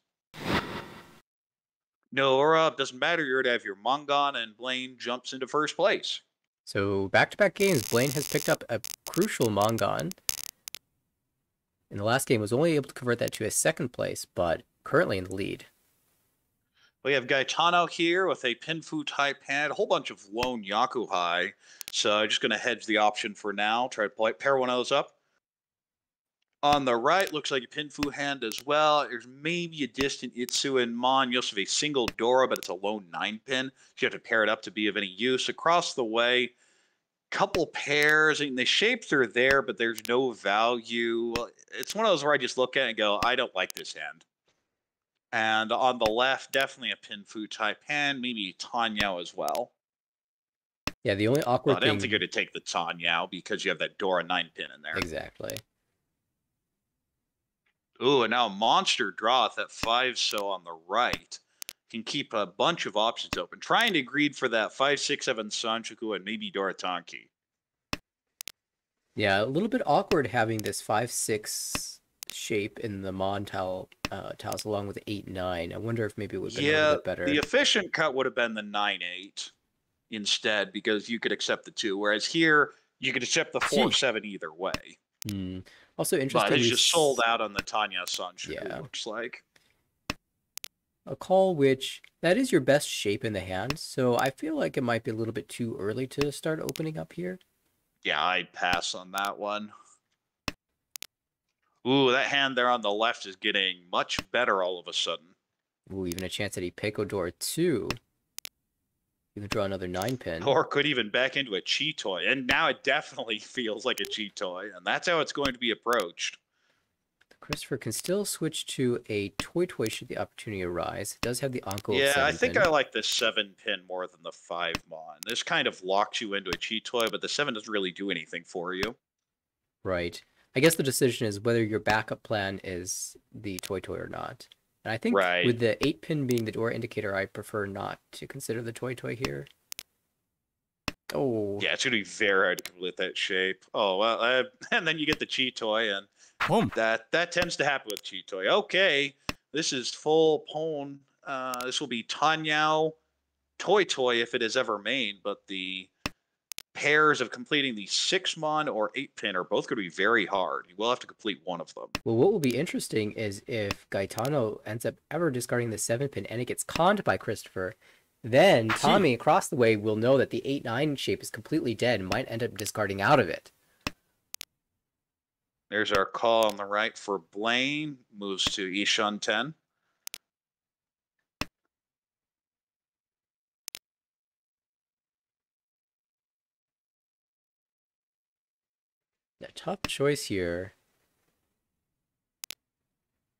No, doesn't matter. You're to have your Mongon, and Blaine jumps into first place. So back-to-back games, Blaine has picked up a crucial Mongon. In the last game, was only able to convert that to a 2nd place, but currently in the lead. We have Gaetano here with a Pinfu type hand, a whole bunch of lone Yakuhai. So I'm just going to hedge the option for now. Try to pair one of those up. On the right, looks like a Pinfu hand as well. There's maybe a distant Itsu and Mon. You also have a single Dora, but it's a lone 9-pin. So you have to pair it up to be of any use. Across the way, couple pairs. I mean, the shapes are there, but there's no value. It's one of those where I just look at it and go, I don't like this hand. And on the left, definitely a Pinfu type hand, maybe Tanyao as well. Yeah, the only awkward thing... I don't think you're going to take the Tanyao because you have that Dora 9-pin in there. Exactly. Ooh, and now Monster Draweth at 5-so on the right. Can keep a bunch of options open. Trying to greed for that 5, 6, 7 Sanchoku and maybe Doratanki. Yeah, a little bit awkward having this 5-6 shape in the Mon tiles along with 8-9. I wonder if maybe it would have been a little bit better. The efficient cut would have been the 9-8 instead because you could accept the 2. Whereas here, you could accept the 4-7 either way. Also interesting. But it's just sold out on the Tanya Sanchoku, yeah. Looks like. A call which, that is your best shape in the hand, so I feel like it might be a little bit too early to start opening up here. Yeah, I'd pass on that one. Ooh, that hand there on the left is getting much better all of a sudden. Ooh, even a chance at a Peiko Dora 2. You can draw another 9-pin. Or could even back into a Chi-Toy. And now it definitely feels like a Chi-Toy. And that's how it's going to be approached. Christopher can still switch to a Toy Toy should the opportunity arise. It does have the Onko of Yeah, I 7 think pin. I like the 7-pin more than the 5-mon. This kind of locks you into a cheat toy, but the 7 doesn't really do anything for you. Right. I guess the decision is whether your backup plan is the Toy Toy or not. And I think Right. with the 8 pin being the door indicator, I prefer not to consider the Toy Toy here. Oh. Yeah, it's gonna be very hard to complete that shape. Oh well, and then you get the cheat toy, and that tends to happen with cheat toy. Okay, this is full pwn. This will be Tanyao Toy Toy if it is ever made, but the pairs of completing the 6-mon or 8-pin are both going to be very hard. You will have to complete one of them. Well, what will be interesting is if Gaetano ends up ever discarding the 7 pin and it gets conned by Christopher, then Tommy across the way will know that the 8-9 shape is completely dead and might end up discarding out of it. There's our call on the right for Blaine. Moves to Ishan 10. A tough choice here.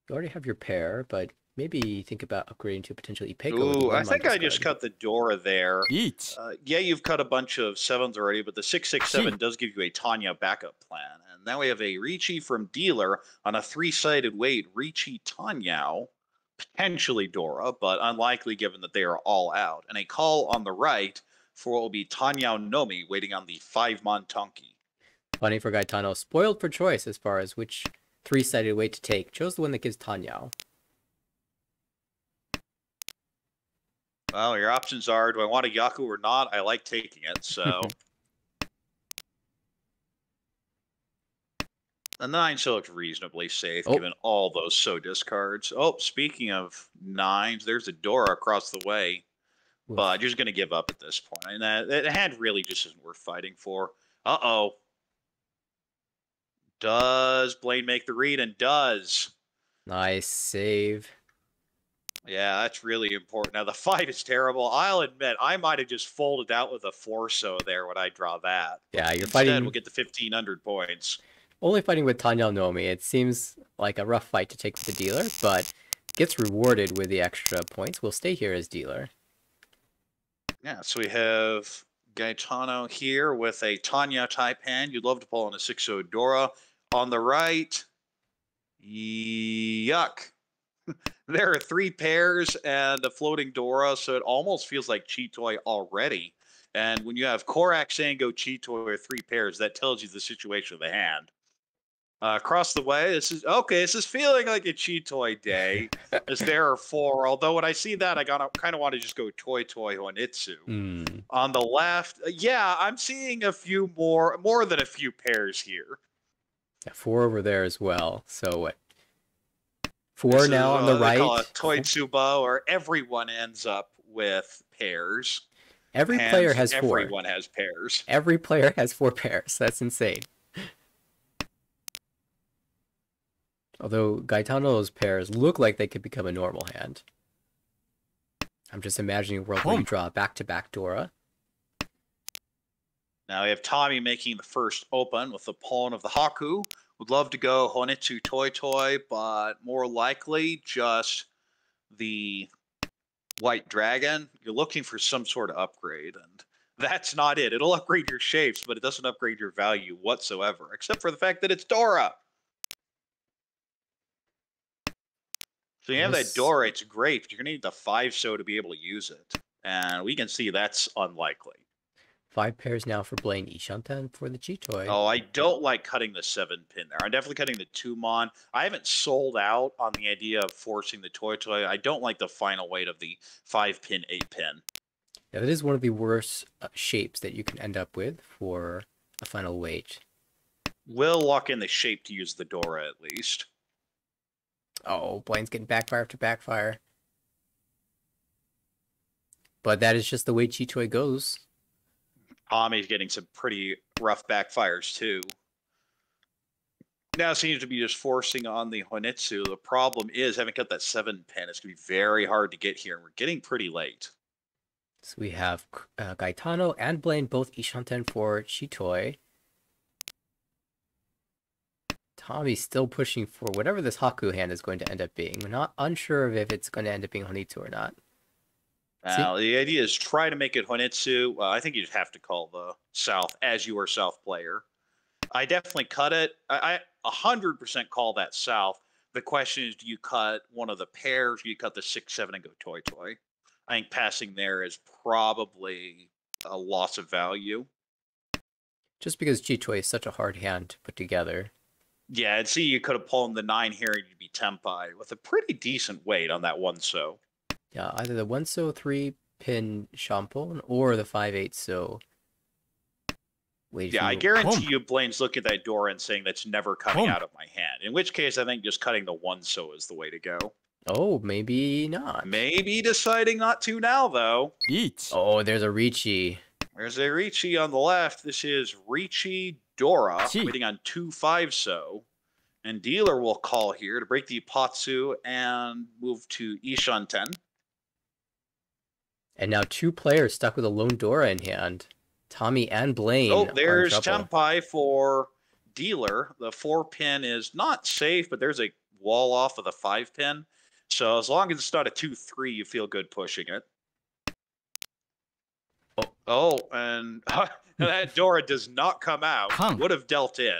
You already have your pair, but maybe think about upgrading to potentially Ipeco. Ooh, I think I just cut the Dora there. Yeah, you've cut a bunch of 7s already, but the 667 does give you a Tanya backup plan. And now we have a Ricci from Dealer on a 3-sided weight. Ricci Tanyao, potentially Dora, but unlikely given that they are all out. And a call on the right for what will be Tanyao Nomi waiting on the 5-mon Tonki. Funny for Gaetano, spoiled for choice as far as which 3-sided weight to take. Chose the one that gives Tanyao. Well, your options are, do I want a Yaku or not? I like taking it, so. The 9 still looks reasonably safe, given all those so discards. Oh, speaking of 9s, there's a Dora across the way. Oof. But you're just going to give up at this point. And that hand really just isn't worth fighting for. Uh-oh. Does Blaine make the read? And does. Nice save. Yeah, that's really important. Now, the fight is terrible. I'll admit, I might have just folded out with a 4-so there when I draw that. Yeah, you're Instead, fighting. We'll get the 1,500 points. Only fighting with Tanyao Nomi. It seems like a rough fight to take with the dealer, but gets rewarded with the extra points. We'll stay here as dealer. Yeah, so we have Gaetano here with a Tanya type hand. You'd love to pull on a 6-0 Dora. On the right, yuck. There are 3 pairs and a floating Dora, so it almost feels like cheat toy already. And when you have Korak saying go cheat toy or 3 pairs, that tells you the situation of the hand. Across the way, this is feeling like a cheat toy day, as there are 4. Although when I see that, I kind of want to just go Toy Honitsu. On the left, yeah, I'm seeing a few more than a few pairs here. Yeah, 4 over there as well. So what? 4 now on the right. Call it Toy Tsuba, or everyone ends up with pairs. Every player has 4. Everyone has pairs. Every player has 4 pairs. That's insane. Although Gaetano's pairs look like they could become a normal hand. I'm just imagining a world where you draw a back-to-back Dora. Now we have Tommy making the first open with the pawn of the Haku. Would love to go Honitsu Toy, but more likely just the White Dragon. You're looking for some sort of upgrade, and that's not it. It'll upgrade your shapes, but it doesn't upgrade your value whatsoever, except for the fact that it's Dora. So you have that Dora, it's great, but you're going to need the 5-so to be able to use it. And we can see that's unlikely. 5 pairs now for Blaine Ishanten for the cheat toy. Oh, I don't like cutting the 7-pin there. I'm definitely cutting the 2-mon. I haven't sold out on the idea of forcing the Toy. I don't like the final weight of the 5-pin, 8-pin. Yeah, that is one of the worst shapes that you can end up with for a final weight. We'll lock in the shape to use the Dora at least. Oh, Blaine's getting backfire after backfire. But that is just the way cheat toy goes. Tommy's getting some pretty rough backfires too. Now it seems to be just forcing on the Honitsu. The problem is, having cut that 7-pin, it's going to be very hard to get here, and we're getting pretty late. So we have Gaetano and Blaine both Ishanten for cheat toy. Tommy's still pushing for whatever this Haku hand is going to end up being. We're not unsure of if it's going to end up being Honitsu or not. See? The idea is try to make it Honitsu. I think you just have to call the South as your South player. I definitely cut it. I 100% call that South. The question is, do you cut one of the pairs? Do you cut the 6-7 and go Toy Toy? I think passing there is probably a loss of value. Just because Chi-Toy is such a hard hand to put together. Yeah, and see, you could have pulled the 9 here and you'd be Tempai with a pretty decent weight on that 1-so. Yeah, either the 1-so 3-pin Champon or the 5-8-so. Yeah, I guarantee you Blaine's looking at that door and saying that's never coming out of my hand. In which case, I think just cutting the 1-so is the way to go. Oh, maybe not. Maybe deciding not to now, though. Eat. Oh, there's a Ricci. There's a Ricci on the left. This is Ricci Dora, Gee. waiting on 2 5-so. And dealer will call here to break the Ipatsu and move to Ishan 10. And now 2 players stuck with a lone Dora in hand. Tommy and Blaine. Oh, there's are in trouble. Tempai for dealer. The 4-pin is not safe, but there's a wall off of the 5-pin. So as long as it's not a 2-3, you feel good pushing it. Oh, and that Dora does not come out. Con. Would have dealt in.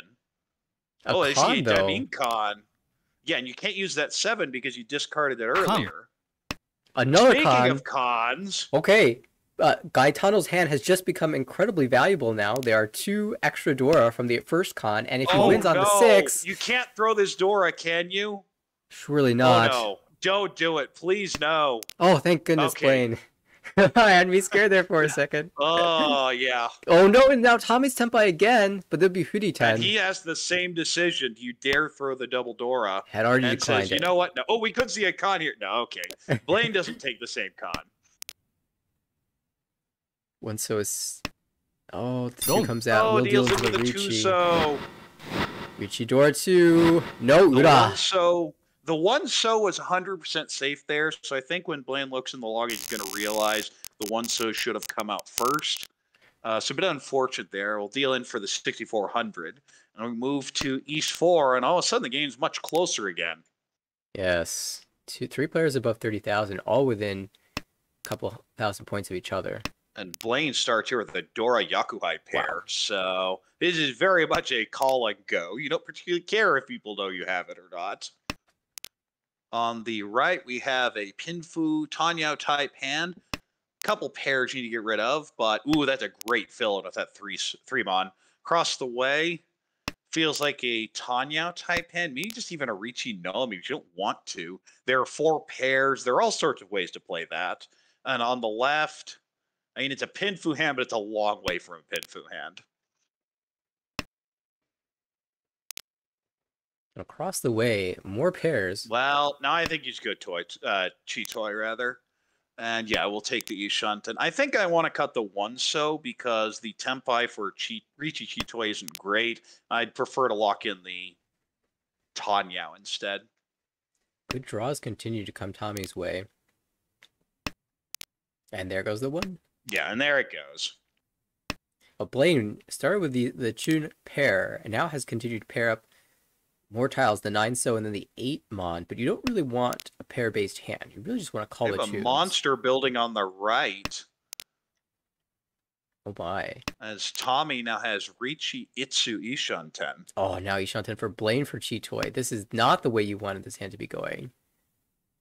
A I con, see. though. I mean, con. Yeah, and you can't use that 7 because you discarded it earlier. Another Speaking con. of cons, Okay, Gaetano's hand has just become incredibly valuable now. There are 2 extra Dora from the first con, and if he wins on the 6, you can't throw this Dora, can you? surely not. Oh no, don't do it, please no. Oh, thank goodness, Okay. Blaine. I had me scared there for a second. Oh yeah, Oh no, and now Tommy's Tempai again, but there'll be Hudi 10. and he has the same decision. Do you dare throw the double Dora? Had already And declined says, you it. know what? No. Oh, we could see a con here. No, okay. Blaine doesn't take the same con. One so is. Oh, the 2 Don't. comes out. Oh, We'll deal deals into it the with the Ricci. 2-so. Ricci Dora 2. No, The Ura. 1-so. The 1-so was 100% safe there, so I think when Blaine looks in the log, he's going to realize the 1-so should have come out first. So a bit unfortunate there. We'll deal in for the 6,400. And we move to East 4, and all of a sudden the game's much closer again. Yes. 3 players above 30,000, all within a couple thousand points of each other. And Blaine starts here with the Dora Yakuhai pair. So this is very much a call and go. You don't particularly care if people know you have it or not. On the right, we have a Pinfu Tanyao type hand. Couple pairs you need to get rid of, but ooh, that's a great fill with that 3-mon. Across the way, feels like a Tanyao type hand. Maybe just even a Ricci no, maybe you don't want to. There are 4 pairs. There are all sorts of ways to play that. And on the left, I mean, it's a Pinfu hand, but it's a long way from a Pinfu hand. Across the way, more pairs. Well, now I think he's good Chi-Toy rather. And yeah, we'll take the Ishanten. I think I want to cut the 1-so because the Tempai for Ricci Chi-Toy isn't great. I'd prefer to lock in the Tanyao instead. Good draws continue to come Tommy's way. And there goes the 1. Yeah, and there it goes. But Blaine started with the Chun pair, and now has continued to pair up more tiles, the 9-so and then the 8-mon, but you don't really want a pair-based hand. You really just want to call We it have a tunes. monster building on the right, Oh my. as Tommy now has Ricci Itsu Ishanten. Oh, now Ishanten for Blaine for Chi-Toy. This is not the way you wanted this hand to be going.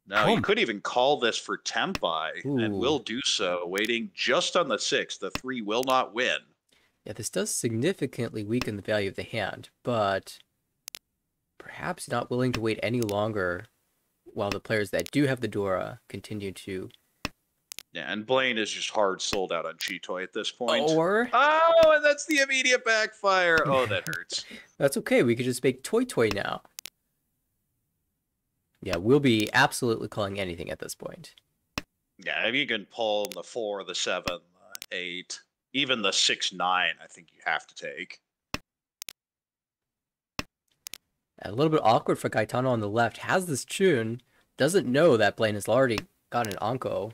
Now, you could even call this for Tempai, and Ooh. will do so, waiting just on the 6. The 3 will not win. Yeah, this does significantly weaken the value of the hand, but perhaps not willing to wait any longer while the players that do have the Dora continue to... Yeah, and Blaine is just hard sold out on Chi-Toy at this point. Or... Oh, and that's the immediate backfire. Oh, that hurts. That's okay, we could just make Toy Toy now. Yeah, we'll be absolutely calling anything at this point. Yeah, if you can pull the 4, the 7, the 8, even the 6-9, I think you have to take. A little bit awkward for Gaetano on the left. Has this tune, doesn't know that Blaine has already got an Anko.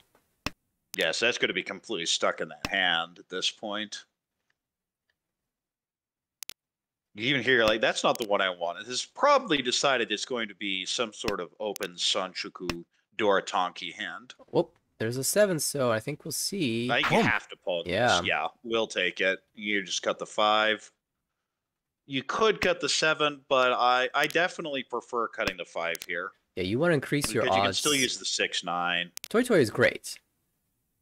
Yes, that's going to be completely stuck in that hand at this point. You even hear like that's not the one I wanted. This is probably decided it's going to be some sort of open Sanshuku Doratanki hand. Well, there's a 7, so I think we'll see. I think you have to pull this. Yeah. Yeah, we'll take it. You just cut the 5. You could cut the 7, but I definitely prefer cutting the 5 here. Yeah, you want to increase your Because you odds. can still use the 6-9. Toy Toy is great,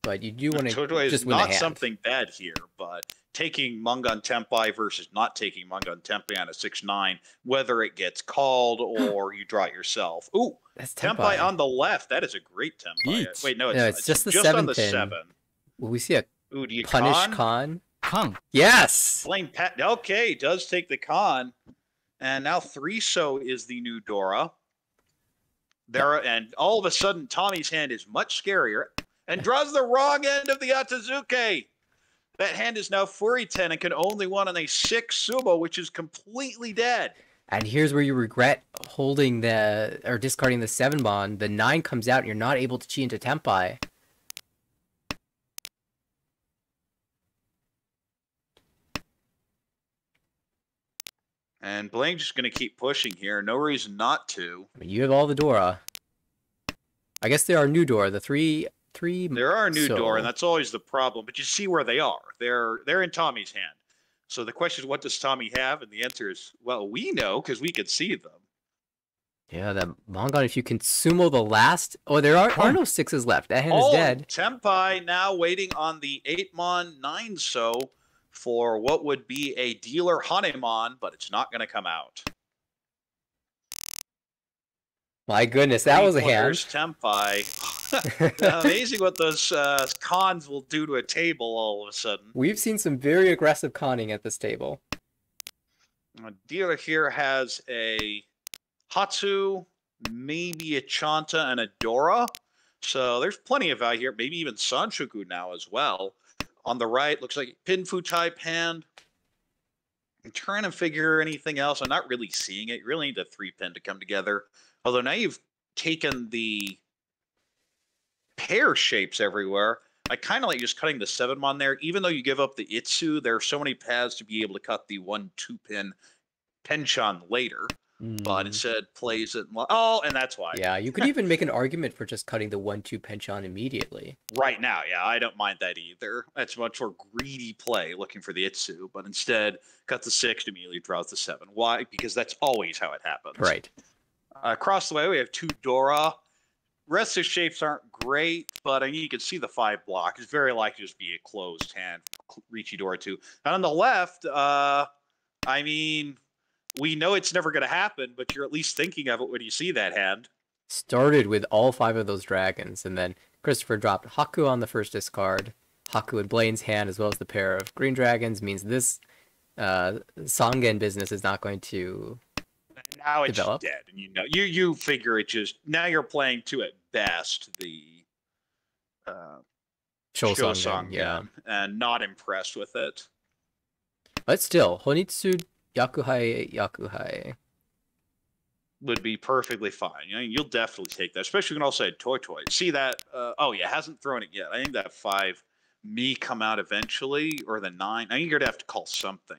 but you do want to just win the hand. Not something bad here, but taking Mungan Tenpai versus not taking Mungan Tenpai on a 6-9, whether it gets called or you draw it yourself. Ooh, That's Tenpai on the left. That is a great Tenpai. Eat. Wait, no, it's just the 7 on the pin. 7. Will we see a Ooh, do you punish con? Kong. Yes! Blame Pat. Okay, does take the con. And now 3-so is the new Dora. And all of a sudden, Tommy's hand is much scarier and draws the wrong end of the Atazuke. That hand is now Furi-ten and can only win on a 6 sumo, which is completely dead. And here's where you regret holding or discarding the 7 bond. The 9 comes out and you're not able to chi into Tenpai. And Blank's just going to keep pushing here. No reason not to. I mean, you have all the Dora. I guess there are new Dora. The three. There are new Dora, and that's always the problem. But you see where they are. They're in Tommy's hand. So the question is, what does Tommy have? And the answer is, well, we know because we can see them. Yeah, that Mongon, if you can sumo the last... Oh, there are no 6s left. That hand is dead. Tenpai now waiting on the 8-mon 9-so for what would be a dealer Hanemon, but it's not going to come out. My goodness, that was a hand. Tenpai. Amazing what those cons will do to a table all of a sudden. We've seen some very aggressive conning at this table. Dealer here has a Hatsu, maybe a Chanta, and a Dora. So there's plenty of value here. Maybe even Sanshuku now as well. On the right, looks like Pinfu type hand. I'm trying to figure anything else. I'm not really seeing it. You really need a 3-pin to come together. Although now you've taken the pair shapes everywhere. I kind of like just cutting the 7-mon there. Even though you give up the Itsu, there are so many paths to be able to cut the 1-2-pin Penshan later. But instead plays it. And that's why. Yeah, you could even make an argument for just cutting the 1-2 Penshan immediately. Right now, yeah, I don't mind that either. That's much more greedy play, looking for the Itsu. But instead, cut the 6 and immediately draws the 7. Why? Because that's always how it happens. Right. Across the way, we have 2 Dora. Rest of the shapes aren't great, but I mean, you can see the 5 block. It's very likely to just be a closed hand, Richie Dora 2. And on the left, I mean, we know it's never going to happen, but you're at least thinking of it when you see that hand. Started with all 5 of those dragons, and then Christopher dropped Haku on the first discard. Haku in Blaine's hand, as well as the pair of green dragons, means this Sangen business is not going to now it's develop. Dead, and you figure it just now you're playing to at best the Shosangen, yeah, and not impressed with it. But still, Honitsu Yakuhai would be perfectly fine. You'll definitely take that, especially you can also add Toy Toy. See that? Oh yeah, hasn't thrown it yet. I think that 5 may come out eventually, or the 9. I think you're gonna have to call something.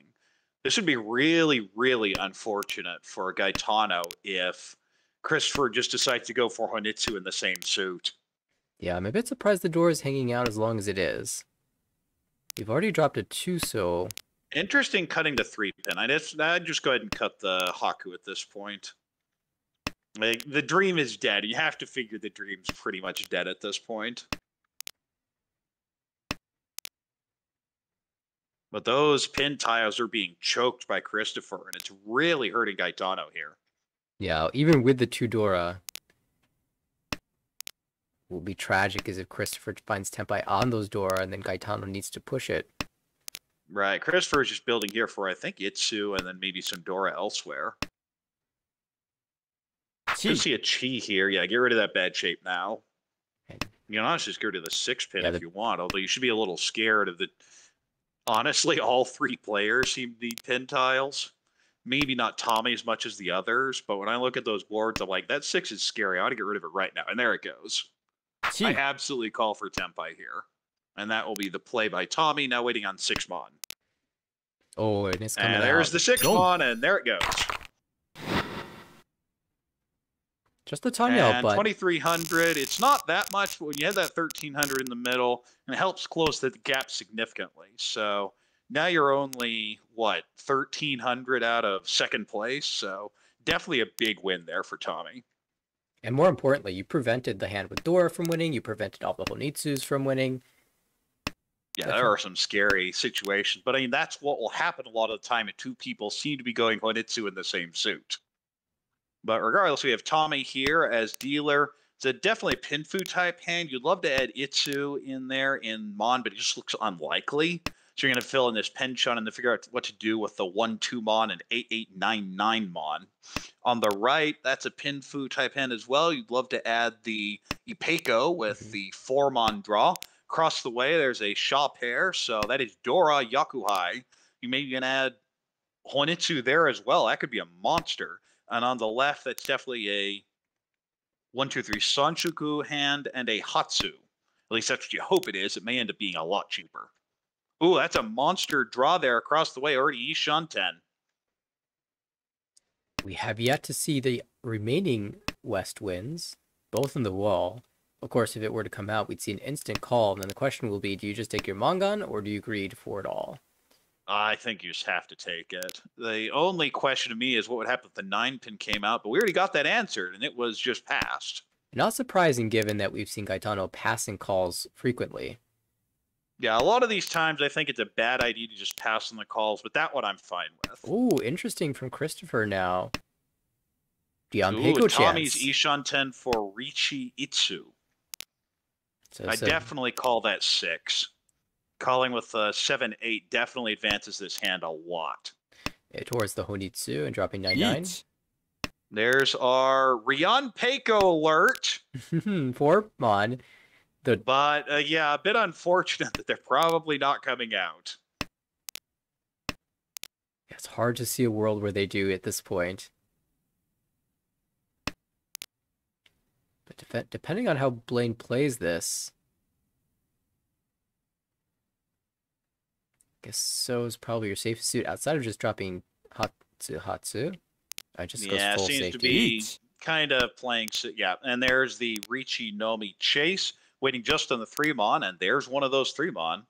This would be really, really unfortunate for Gaetano if Christopher just decides to go for Honitsu in the same suit. Yeah, I'm a bit surprised the door is hanging out as long as it is. You've already dropped a 2-so. Interesting cutting the 3-pin. I'd just go ahead and cut the Haku at this point. Like, the dream is dead. You have to figure the dream's pretty much dead at this point. But those pin tiles are being choked by Christopher, and it's really hurting Gaetano here. Yeah, even with the 2 Dora, will be tragic as if Christopher finds Tenpai on those Dora, and then Gaetano needs to push it. Right, Christopher is just building here for, I think, Itsu, and then maybe some Dora elsewhere. You see a Chi here. Yeah, get rid of that bad shape now. You can honestly just go to the 6-pin if you want, although you should be a little scared of the... Honestly, all 3 players seem to need pin tiles. Maybe not Tommy as much as the others, but when I look at those boards, I'm like, that 6 is scary. I ought to get rid of it right now. And there it goes. I absolutely call for Tenpai here. And that will be the play by Tommy, now waiting on 6-mon. Oh, and it's coming And there's out. the 6-mon, and there it goes. Just the Tanya, And but 2,300, it's not that much, but when you have that 1,300 in the middle, and it helps close the gap significantly. So now you're only, what, 1,300 out of second place? So definitely a big win there for Tommy. and more importantly, you prevented the hand with Dora from winning. You prevented all the Honitsus from winning. Yeah, there are some scary situations, but I mean, that's what will happen a lot of the time if two people seem to be going Honitsu in the same suit. But regardless, we have Tommy here as dealer. It's a definitely Pinfu type hand. You'd love to add Itsu in there in Mon, but it just looks unlikely. So you're going to fill in this Penchun and to figure out what to do with the 1-2 Mon and 8-8-9-9 Mon. On the right, that's a Pinfu type hand as well. You'd love to add the Ipeco with the 4 Mon draw. Across the way, there's a Shaw pair, so that is Dora Yakuhai. You maybe can add Honitsu there as well. That could be a monster. And on the left, that's definitely a 1-2-3 Sanshuku hand and a Hatsu. At least that's what you hope it is. It may end up being a lot cheaper. Ooh, that's a monster draw there across the way. Already Ishanten. We have yet to see the remaining West winds, both in the wall. Of course, if it were to come out, we'd see an instant call. And then the question will be, do you just take your Mongon or do you greed for it all? I think you just have to take it. The only question to me is what would happen if the 9-pin came out, but we already got that answered, and it was just passed. Not surprising given that we've seen Gaetano passing calls frequently. Yeah, a lot of these times I think it's a bad idea to just pass on the calls, but that one I'm fine with. Ooh, interesting from Christopher now. Gianpeico Tommy's chance. Ishanten for Richi Itsu. So I definitely call that 6. Calling with 7-8 definitely advances this hand a lot. Towards the Honitsu and dropping 9-9. There's our Rian Peiko alert. 4 Mon. But yeah, a bit unfortunate that they're probably not coming out. It's hard to see a world where they do at this point. But depending on how Blaine plays this, I guess so is probably your safest suit outside of just dropping Hatsu. I just goes full seems safety. to be kind of playing. Yeah, and there's the Richi Nomi Chase waiting just on the 3-mon, and there's one of those 3-mon.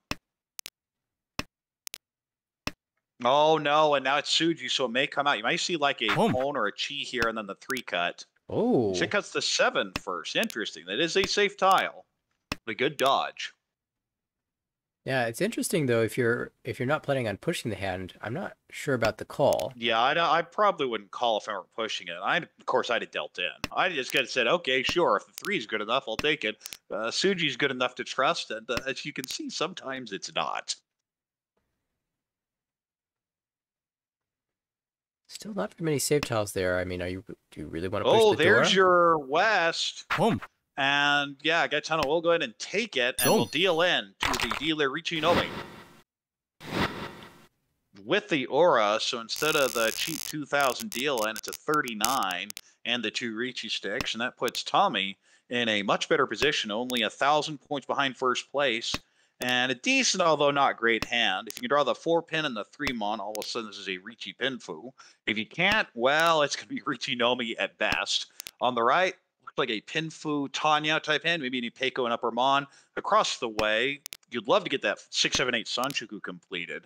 Oh no, and now it's Suji, so it may come out. You might see like a Pon or a Chi here, and then the 3-cut. Oh. She cuts the 7 first. Interesting. That is a safe tile. A good dodge. Yeah, it's interesting though. If you're not planning on pushing the hand, I'm not sure about the call. Yeah, I probably wouldn't call if I were pushing it. Of course, I'd have dealt in. I just could have said, okay, sure. If the 3 is good enough, I'll take it. Suji's good enough to trust, and as you can see, sometimes it's not. Still not very many save tiles there. I mean, do you really want to push the Dora? There's your West. And yeah, Gaetano will go ahead and take it, and we'll deal in to the dealer Richinomi. With the Aura, so instead of the cheap 2,000 deal in, it's a 39 and the 2 Richi sticks, and that puts Tommy in a much better position, only 1,000 points behind first place, and a decent, although not great hand. If you can draw the 4-pin and the 3-mon, all of a sudden this is a Richi Pinfu. If you can't, well, it's going to be Richinomi at best. On the right, looks like a Pinfu Tanya type hand, maybe an Ipeco and Upper Mon. Across the way, you'd love to get that 6-7-8 Sanshuku completed.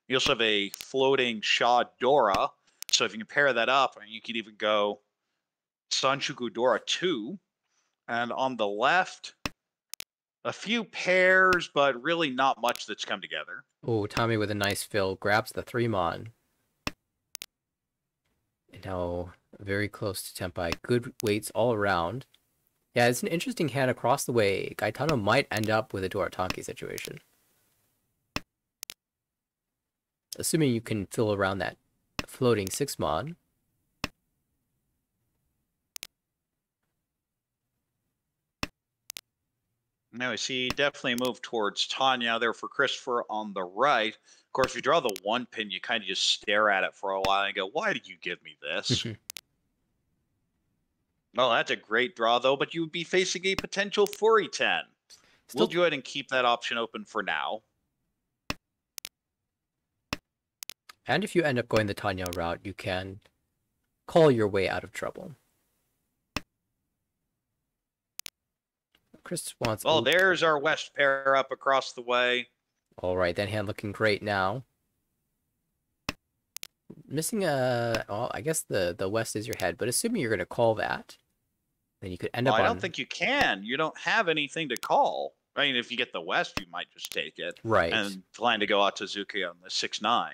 You also have a floating Shaw Dora. So if you can pair that up, you could even go Sanshuku Dora 2. And on the left, a few pairs, but really not much that's come together. Oh, Tommy with a nice fill grabs the 3-mon. And now very close to Tenpai. Good weights all around. Yeah, it's an interesting hand across the way. Gaetano might end up with a Doratanki situation. Assuming you can fill around that floating 6-mon. Now we see definitely move towards Tanya there for Christopher on the right. Of course, if you draw the 1-pin, you kind of just stare at it for a while and go, why did you give me this? Well, that's a great draw, though, but you would be facing a potential Furi 10. We'll go ahead and keep that option open for now. And if you end up going the Tanya route, you can call your way out of trouble. Chris wants... Well, there's our west pair up across the way. All right, that hand looking great now. Missing a... Well, I guess the west is your head, but assuming you're going to call that, then you could end up I on... don't think you can. You don't have anything to call. I mean, if you get the west, you might just take it. Right. And plan to go out to Zuki on the 6-9.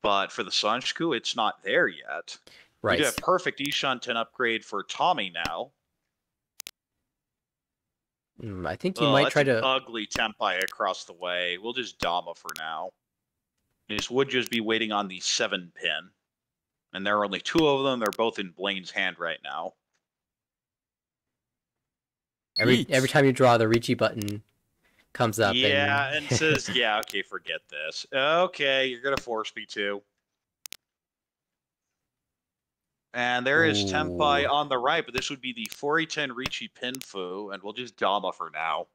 But for the Sanshku, it's not there yet. Right. You do have perfect Ishanten upgrade for Tommy now. I think you might try to... ugly Tempai across the way. We'll just Dama for now. This would just be waiting on the 7-pin. And there are only 2 of them. They're both in Blaine's hand right now. Every time you draw, the Ricci button comes up. Yeah, and says, yeah, okay, forget this. Okay, you're going to force me to. And there is Tempai on the right, but this would be the 4-10 Ricci Pinfu, and we'll just Dama for now.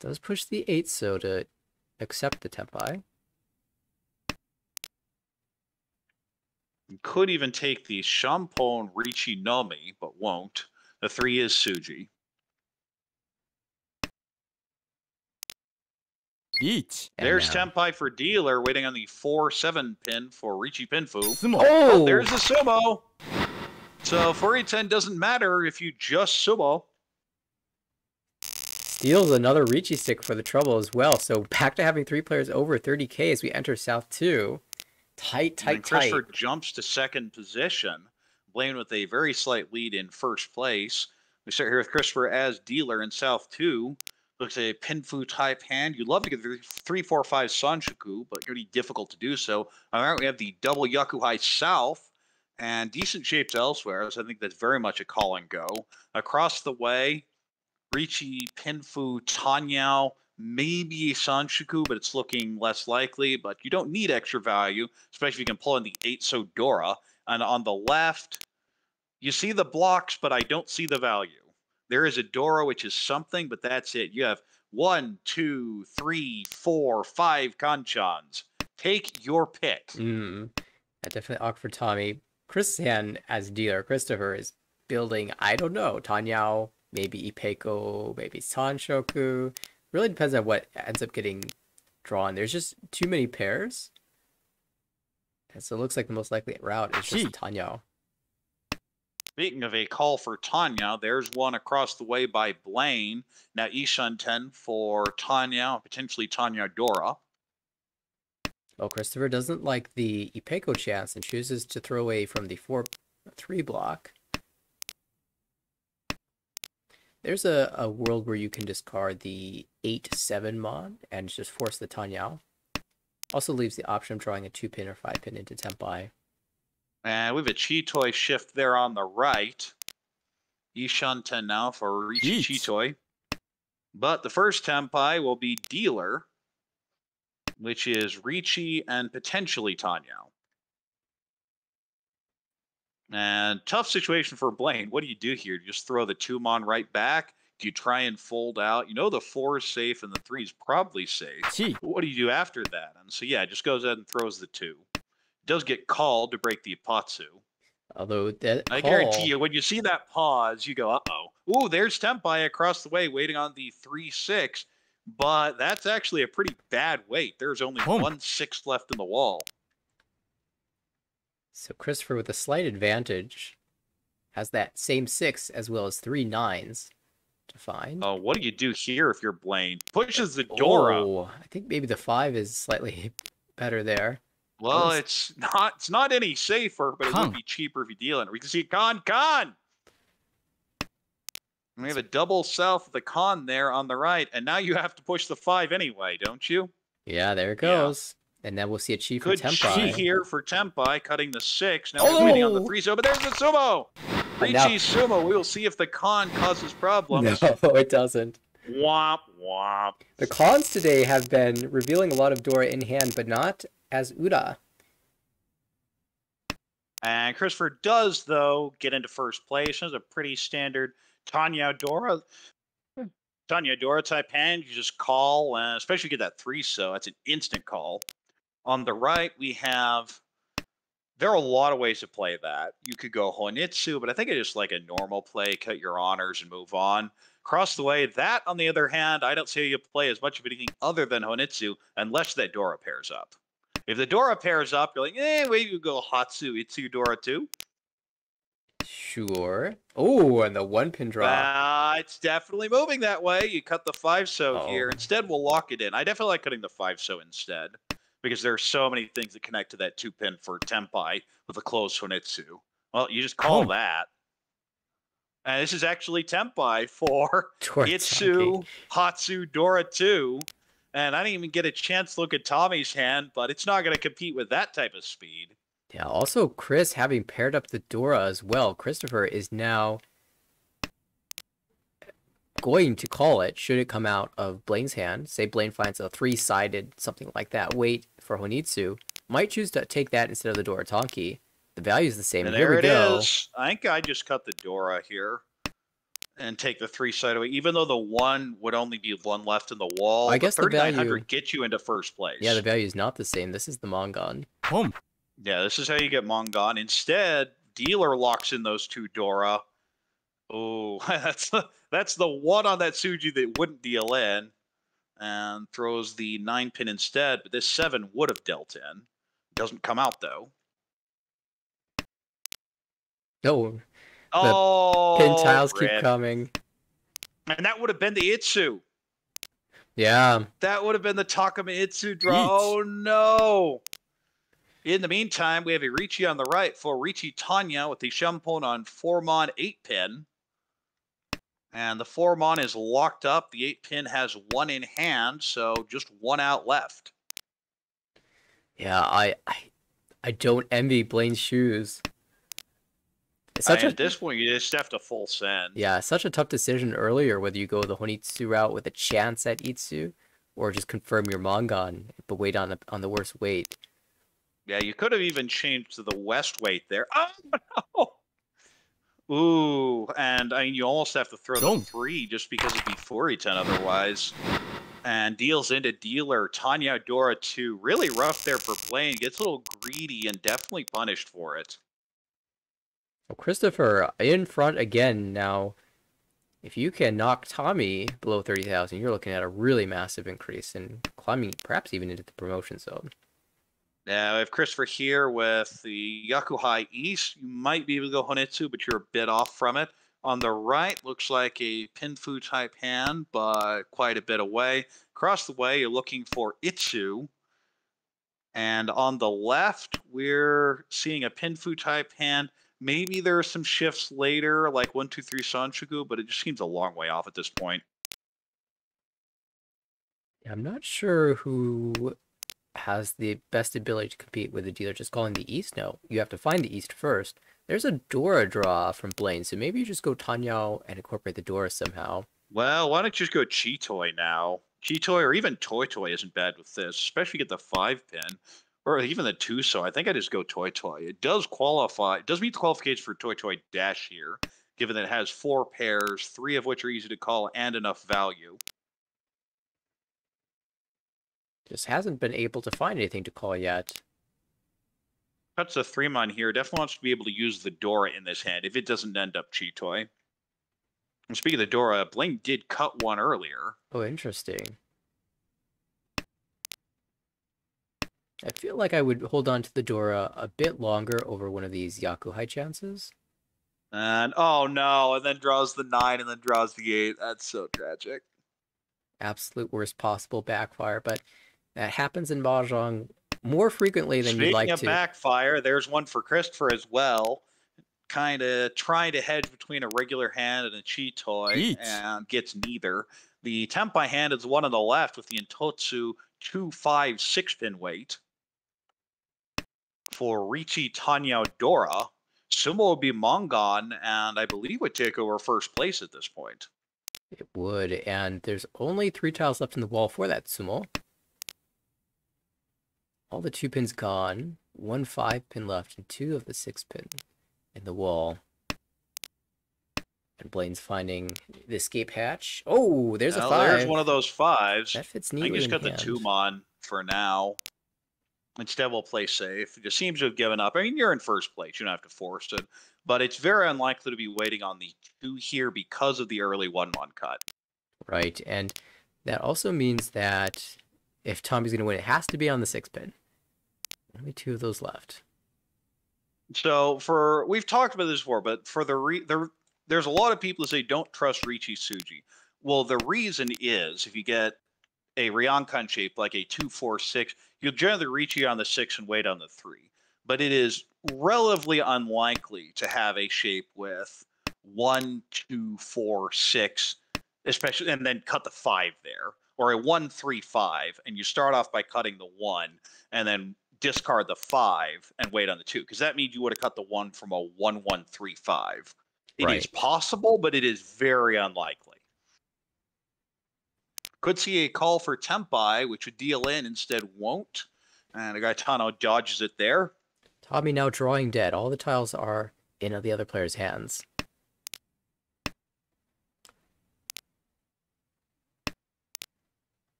Does push the 8 so to accept the Tempai. You could even take the Shampon Ricci Nomi, but won't. The 3 is Suji. There's Tempai for dealer, waiting on the 4-7 pin for Ricci Pinfu. Oh, there's the Sumo. So 4-10 doesn't matter if you just Sumo. Steals another Ricci stick for the trouble as well. So back to having 3 players over 30k as we enter South 2. Tight. Christopher jumps to second position. Blaine with a very slight lead in first place. We start here with Christopher as dealer in South 2. Looks like a Pinfu type hand. You'd love to get the 3-4-5 Sanshoku, but it's going to be difficult to do so. All right, we have the double Yakuhai South and decent shapes elsewhere, so I think that's very much a call and go. Across the way, Ricci, Pinfu, Tanyao, maybe a Sanshoku, but it's looking less likely. But you don't need extra value, especially if you can pull in the 8 Sodora. And on the left, you see the blocks, but I don't see the value. There is a Dora, which is something, but that's it. You have 1, 2, 3, 4, 5 Kanchans. Take your pick. That definitely awkward for Tommy. Chris' hand as dealer, Christopher, is building, I don't know, Tanyao, maybe Ipeko, maybe Sanshoku. Really depends on what ends up getting drawn. There's just too many pairs. And so it looks like the most likely route is just Tanyao. Speaking of a call for Tanya, there's one across the way by Blaine. Now Ishanten for Tanya, potentially Tanya Dora. Oh, Christopher doesn't like the Ipeko chance and chooses to throw away from the 4-3 block. There's a world where you can discard the 8-7 mod and just force the Tanyao. Also leaves the option of drawing a 2-pin or 5-pin into Tempai. And we have a Chitoi shift there on the right. Ishanten now for Ricci Chitoi. But the first Tempai will be dealer, which is Ricci and potentially Tanyao. And tough situation for Blaine. What do you do here? Do you just throw the 2-mon right back? Do you try and fold out? You know the 4 is safe and the 3 is probably safe. But what do you do after that? And so, yeah, just goes ahead and throws the 2. Does get called to break the Ipatsu. Although that I guarantee you, when you see that pause, you go, uh-oh. Ooh, there's Tempai across the way waiting on the 3-6. But that's actually a pretty bad wait. There's only 1/6 left in the wall. So Christopher, with a slight advantage, has that same 6 as well as 3 9s to find. Oh, what do you do here if you're Blaine? Pushes the door up. Oh, I think maybe the 5 is slightly better there. Well, it's not any safer, but it would be cheaper if you deal it. We can see Khan. We have a double south of the Khan there on the right, and now you have to push the 5 anyway, don't you? Yeah, there it goes. Yeah. And then we'll see a Chi for Tempai. Good Chi here for Tempai, cutting the 6. Now we're waiting on the 3 so, but there's the Sumo! Ricci Sumo. We will see if the Khan causes problems. No, it doesn't. Womp, womp. The Khans today have been revealing a lot of Dora in hand, but not as Ura. And Christopher does, though, get into first place. It's a pretty standard Tanya Dora type hand. You just call, especially if you get that 3 so. That's an instant call. On the right, we have. There are a lot of ways to play that. You could go Honitsu, but I think it's just like a normal play, cut your honors and move on. Across the way, that on the other hand, I don't see you play as much of anything other than Honitsu unless that Dora pairs up. If the Dora pairs up, you're like, maybe you go Hatsu, Itsu, Dora too. Sure. Oh, and the one pin draw. It's definitely moving that way. You cut the 5-so here. Oh. Instead, we'll lock it in. I definitely like cutting the 5-so instead because there are so many things that connect to that 2-pin for Tenpai with a closed Honitsu. Well, you just call that. And this is actually Tenpai for Itsu, Hatsu, Dora 2. And I didn't even get a chance to look at Tommy's hand, but it's not going to compete with that type of speed. Yeah, also Chris having paired up the Dora as well. Christopher is now going to call it should it come out of Blaine's hand. Say Blaine finds a 3-sided, something like that, wait for Honitsu. Might choose to take that instead of the Dora Tonki. The value is the same. And here there we it go. is. I think I just cut the Dora here and take the 3-side away. Even though the 1 would only be 1 left in the wall, I guess the 3,900 value gets you into first place. Yeah, the value is not the same. This is the Mongon. Boom. Yeah, this is how you get Mongon. Instead, dealer locks in those 2 Dora. Oh, that's the 1 on that Tsuji that wouldn't deal in, and throws the 9-pin instead. But this 7 would have dealt in. Doesn't come out though. No. Oh, pin tiles keep coming. And that would have been the Itsu. Yeah. That would have been the Takuma Itsu draw. Oh no. In the meantime, we have a Ricci on the right for Ricci Tanya with the Shampon on 4-mon 8-pin. And the 4-mon is locked up. The 8-pin has 1 in hand, so just 1 out left. Yeah, I don't envy Blaine's shoes. At this point, you just have to full send. Yeah, such a tough decision earlier whether you go the Honitsu route with a chance at Itsu or just confirm your Mongon, but wait on the worst wait. Yeah, you could have even changed to the west weight there. Oh, no! Ooh, and I mean, you almost have to throw the 3 just because it'd be 4-10 otherwise. And deals into dealer. Tanya Dora 2. Really rough there for Blaine. Gets a little greedy and definitely punished for it. Well, Christopher in front again now. If you can knock Tommy below 30,000, you're looking at a really massive increase and climbing perhaps even into the promotion zone. Now, if Christopher here with the Yakuhai East, you might be able to go Honitsu, but you're a bit off from it. On the right, looks like a Pinfu type hand, but quite a bit away. Across the way, you're looking for Itsu. And on the left, we're seeing a Pinfu type hand. Maybe there are some shifts later, like 1, 2, 3 Sanshoku, but it just seems a long way off at this point. I'm not sure who has the best ability to compete with the dealer just calling the East. No, you have to find the East first. There's a Dora draw from Blaine, so maybe you just go Tanyao and incorporate the Dora somehow. Well, why don't you just go Chitoy now? Chitoy or even Toy Toy isn't bad with this, especially get the 5-pin. Or even the 2-so. I think I just go Toy Toy. It does qualify. It does meet the qualifications for Toy Toy Dash here, given that it has 4 pairs, 3 of which are easy to call and enough value. Just hasn't been able to find anything to call yet. Cuts a 3-mon here. Definitely wants to be able to use the Dora in this hand if it doesn't end up Chitoy. And speaking of the Dora, Blaine did cut 1 earlier. Oh, interesting. I feel like I would hold on to the Dora a bit longer over one of these Yakuhai chances. And oh no, and then draws the 9 and then draws the 8. That's so tragic. Absolute worst possible backfire, but that happens in Mahjong more frequently than you'd like to. Speaking of backfire, there's one for Christopher as well. Kind of trying to hedge between a regular hand and a Chitoy, and gets neither. The Tenpai hand is the one on the left with the Intotsu 2, 5, 6-pin weight. For Ricci Tanya Dora, Sumo would be Mongon, and I believe would take over first place at this point. It would, and there's only 3 tiles left in the wall for that Sumo. All the 2-pins gone, 1 5-pin left, and 2 of the 6-pin in the wall. And Blaine's finding the escape hatch. Oh, there's a 5. There's one of those 5s. That fits I neatly just got the hand. 2-mon for now. Instead, we'll play safe. It just seems to have given up. I mean, you're in first place. You don't have to force it. But it's very unlikely to be waiting on the 2 here because of the early 1-1 cut. Right, and that also means that if Tommy's going to win, it has to be on the 6-pin. Only 2 of those left. So we've talked about this before, but for there's a lot of people who say don't trust Ricci Tsuji. Well, the reason is if you get a Ryokan shape like a 2-4-6, you'll generally Ricci on the 6 and wait on the 3. But it is relatively unlikely to have a shape with 1, 2, 4, 6, especially, and then cut the 5 there, or a 1-3-5, and you start off by cutting the 1, and then discard the 5 and wait on the 2, because that means you would have cut the 1 from a 1-1-3-5. It is Right. possible, but it is very unlikely. Could see a call for Tempai, which would deal in, instead won't. And Gaetano dodges it there. Tommy now drawing dead. All the tiles are in the other player's hands.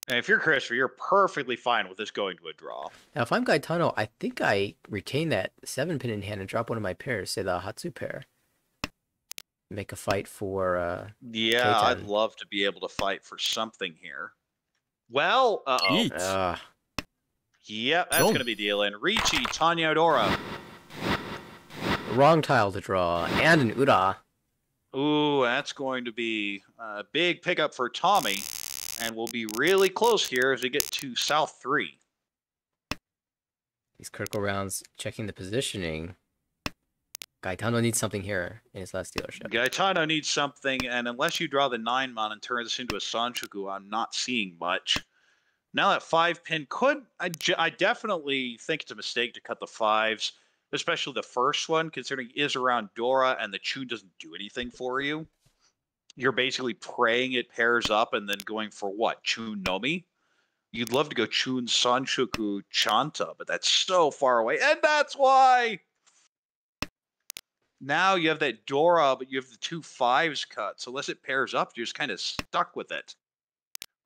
And if you're Christopher, you're perfectly fine with this going to a draw. Now, if I'm Gaetano, I think I retain that 7-pin in hand and drop one of my pairs, say the Hatsu pair. Make a fight for Yeah, K10. I'd love to be able to fight for something here. Well, uh-oh. Yep, that's going to be dealing. Ricci, Tanya Odora. Wrong tile to draw, and an Ura. Ooh, that's going to be a big pickup for Tommy. And we'll be really close here as we get to South 3. These critical rounds checking the positioning. Gaetano needs something here in his last dealership. Gaetano needs something, and unless you draw the 9-mon and turn this into a Sanshoku, I'm not seeing much. Now that 5-pin could... I definitely think it's a mistake to cut the 5s, especially the first one, considering it is around Dora and the Chun doesn't do anything for you. You're basically praying it pairs up and then going for what? Chun Nomi? You'd love to go Chun Sanshoku Chanta, but that's so far away. And that's why! Now you have that Dora, but you have the 2 5s cut. So unless it pairs up, you're just kind of stuck with it.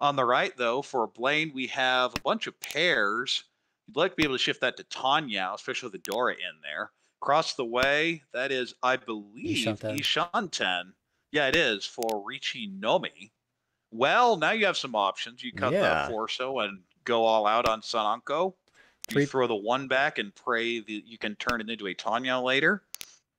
On the right, though, for Blaine, we have a bunch of pairs. You'd like to be able to shift that to Tanya, especially with the Dora in there. Across the way, that is, I believe, Ishanten. Yeah, it is, for Ricci Nomi. Well, now you have some options. You cut the Forso and go all out on Sananko. You throw the 1 back and pray that you can turn it into a Tanya later.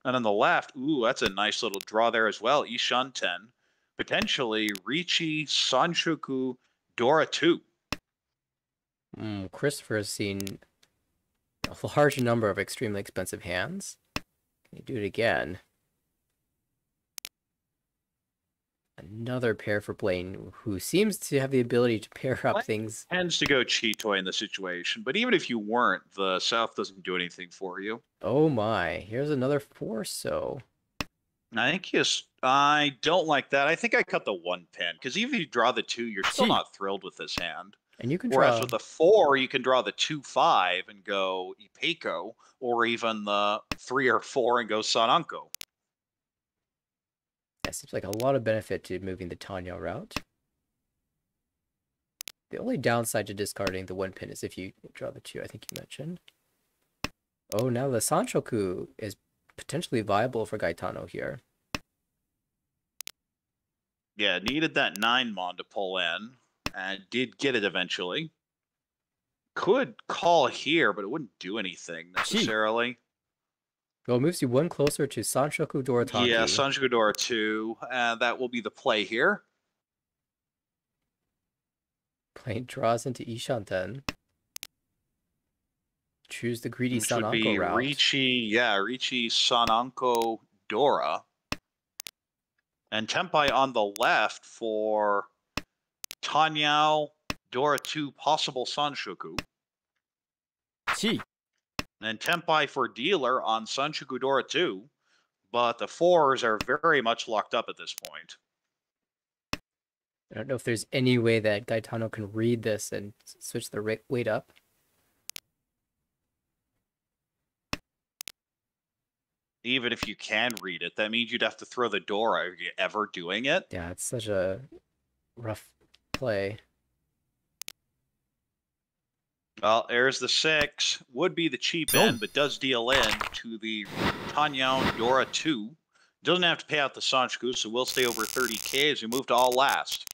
And on the left, ooh, that's a nice little draw there as well. Ishanten. Potentially Ricci, Sanshoku, Dora 2. Christopher has seen a large number of extremely expensive hands. Can you do it again? Another pair for Blaine, who seems to have the ability to pair up things. Tends to go cheat toy in the situation, but even if you weren't, the South doesn't do anything for you. Oh my, here's another Forso. I think I don't like that. I think I cut the 1-pin, because even if you draw the 2, you're still not thrilled with this hand. And you can Whereas with the 4, you can draw the 2-5 and go Ipeco, or even the 3 or 4 and go Sananko. That seems like a lot of benefit to moving the Tanya route. The only downside to discarding the 1-pin is if you draw the 2, I think you mentioned. Oh, now the Sanshoku is potentially viable for Gaetano here. Yeah, needed that 9-mon to pull in, and did get it eventually. Could call here, but it wouldn't do anything necessarily. Well, it moves you 1 closer to Sanshoku Dorataki. Yeah, Sanshoku Dora 2, and that will be the play here. Blaine draws into Ishanten. Choose the greedy Sananko route. Ricci, Sananko, Dora. And Tempai on the left for Tanyao, Dora 2, possible Sanshoku. And Tempai for dealer on Sanshoku Dora 2, but the 4s are very much locked up at this point. I don't know if there's any way that Gaetano can read this and switch the weight up. Even if you can read it, that means you'd have to throw the Dora. Are you ever doing it? Yeah, it's such a rough play. Well, there's the 6. Would be the cheap end, but does deal in to the Tanyan Dora 2. Doesn't have to pay out the Sanshku, so we'll stay over 30k as we move to all last.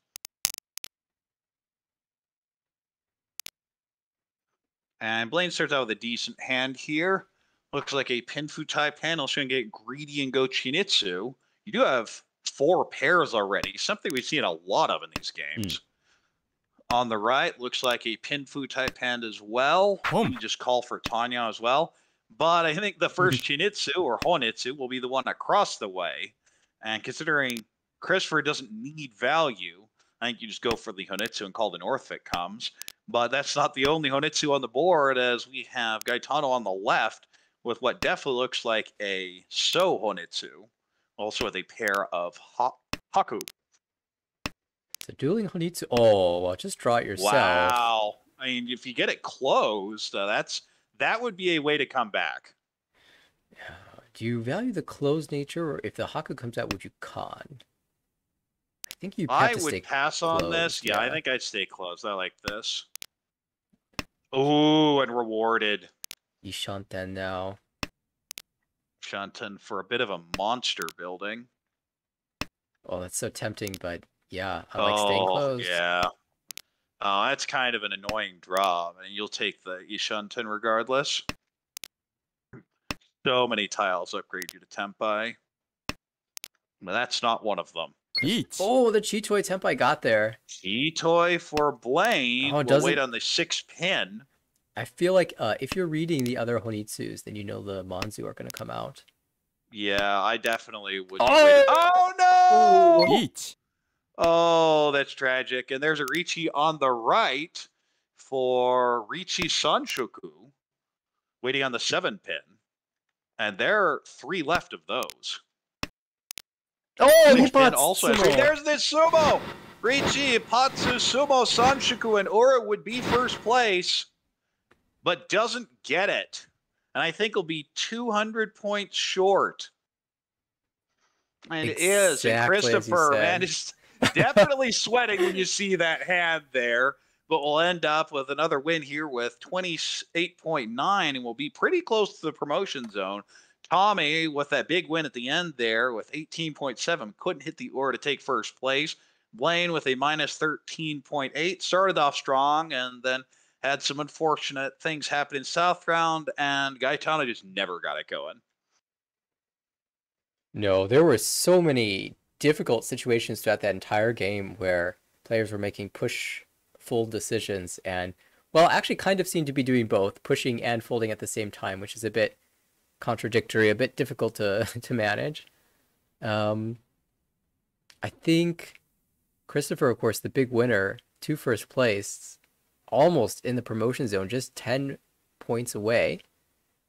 And Blaine starts out with a decent hand here. Looks like a Pinfu type hand. Also going to get greedy and go Chinitsu. You do have 4 pairs already, something we've seen a lot of in these games. On the right, looks like a Pinfu type hand as well. You just call for Tanya as well. But I think the first Chinitsu or Honitsu will be the one across the way. And considering Christopher doesn't need value, I think you just go for the Honitsu and call the North if it comes. But that's not the only Honitsu on the board, as we have Gaetano on the left with what definitely looks like a So Honitsu, also with a pair of Haku. So dueling Honitsu. Oh, well, just draw it yourself. Wow. I mean, if you get it closed, that would be a way to come back. Do you value the closed nature, or if the Haku comes out, would you con? I think you have to would stay pass closed, on this. Yeah, I think I'd stay closed. I like this. Oh, and rewarded. Ishanten now. Shanten for a bit of a monster building. Oh, that's so tempting, but yeah, I like staying closed. Yeah. Oh, that's kind of an annoying draw. I mean, you'll take the Ishanten regardless. So many tiles upgrade you to Tempai. But that's not one of them. Oh, the Chitoi Tempai got there. Chitoi for Blaine. Oh, we'll wait on the 6 pin. I feel like if you're reading the other Honitsus, then you know the Manzu are going to come out. Yeah, I definitely would. Oh no! Oh, that's tragic. And there's a Riichi on the right for Riichi Sanshoku, waiting on the 7 pin. And there are 3 left of those. Oh, he bought also Sumo. There's this Sumo! Riichi, Patsu, Sumo, Sanshoku, and Ura would be first place, but doesn't get it. And I think will be 200 points short. And it is. And Christopher, man, is definitely sweating when you see that hand there. But we'll end up with another win here with 28.9, and we'll be pretty close to the promotion zone. Tommy, with that big win at the end there with 18.7, couldn't hit the Ura to take first place. Blaine with a minus 13.8, started off strong and then had some unfortunate things happen in South Round, and Gaetano just never got it going. No, there were so many difficult situations throughout that entire game where players were making push-full decisions and, well, actually kind of seemed to be doing both, pushing and folding at the same time, which is a bit contradictory, a bit difficult to manage. I think Christopher, of course, the big winner, to first place, almost in the promotion zone, just 10 points away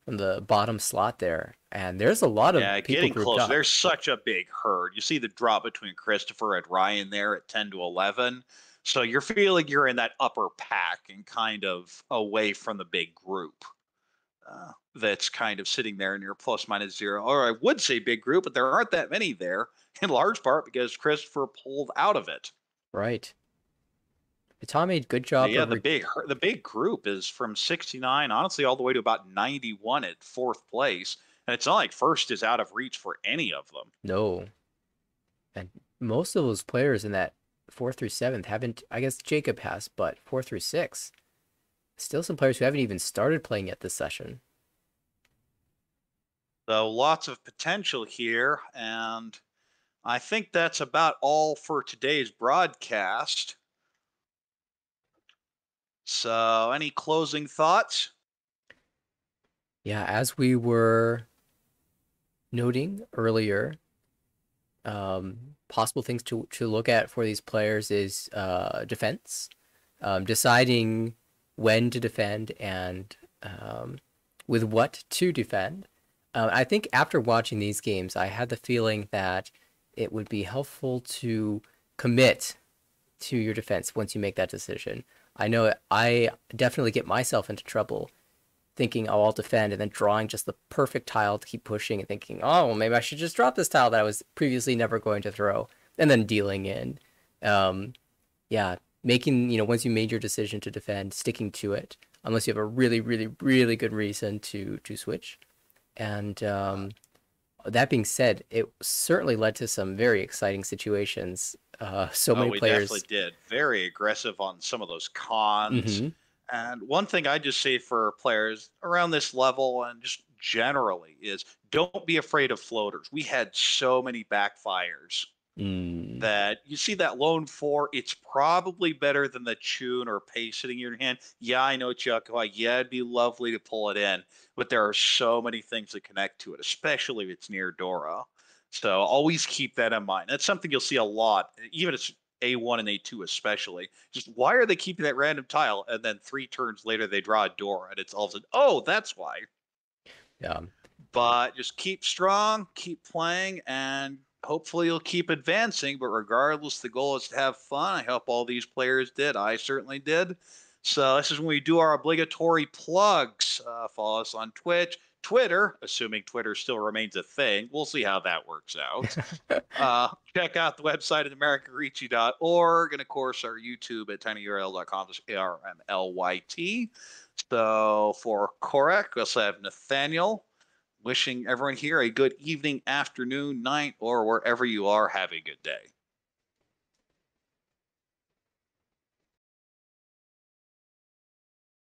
from the bottom slot there. And there's a lot of people getting close. up. There's such a big herd. You see the drop between Christopher and Ryan there at 10 to 11. So you're feeling you're in that upper pack and kind of away from the big group. That's kind of sitting there near plus minus 0. Or I would say big group, but there aren't that many there, in large part because Christopher pulled out of it. Right. Tommy, good job. Yeah, the big group is from 69, honestly, all the way to about 91 at 4th place. And it's not like first is out of reach for any of them. No. And most of those players in that 4th through 7th haven't, I guess Jacob has, but 4th through 6th. Still some players who haven't even started playing yet this session. So lots of potential here, and I think that's about all for today's broadcast. So any closing thoughts? Yeah, as we were noting earlier, possible things to look at for these players is defense, deciding when to defend and with what to defend. I think after watching these games, I had the feeling that it would be helpful to commit to your defense once you make that decision. I know I definitely get myself into trouble thinking, oh, I'll defend, and then drawing just the perfect tile to keep pushing and thinking, oh, well, maybe I should just drop this tile that I was previously never going to throw, and then dealing in. Yeah, making, once you made your decision to defend, sticking to it. unless you have a really, really, really good reason to switch. And that being said, it certainly led to some very exciting situations. So Oh, many we definitely players. did. Very aggressive on some of those cons. Hmm. And one thing I just say for players around this level and just generally is don't be afraid of floaters. We had so many backfires Mm. that you see that lone four, it's probably better than the tune or pace sitting in your hand. Yeah, I know Chuckaway. Yeah, it'd be lovely to pull it in, but there are so many things that connect to it, especially if it's near Dora. So always keep that in mind. That's something you'll see a lot, even it's A1 and A2 especially. Just why are they keeping that random tile? And then 3 turns later they draw a door and it's all of a sudden, oh, that's why. Yeah. But just keep strong, keep playing, and hopefully you'll keep advancing. But regardless, the goal is to have fun. I hope all these players did. I certainly did. So this is when we do our obligatory plugs. Follow us on Twitch, Twitter, assuming Twitter still remains a thing. We'll see how that works out. Check out the website at americanrichi.org and, of course, our YouTube at tinyurl.com/ARMLYT. So for Korek, we also have Nathaniel. Wishing everyone here a good evening, afternoon, night, or wherever you are. Have a good day.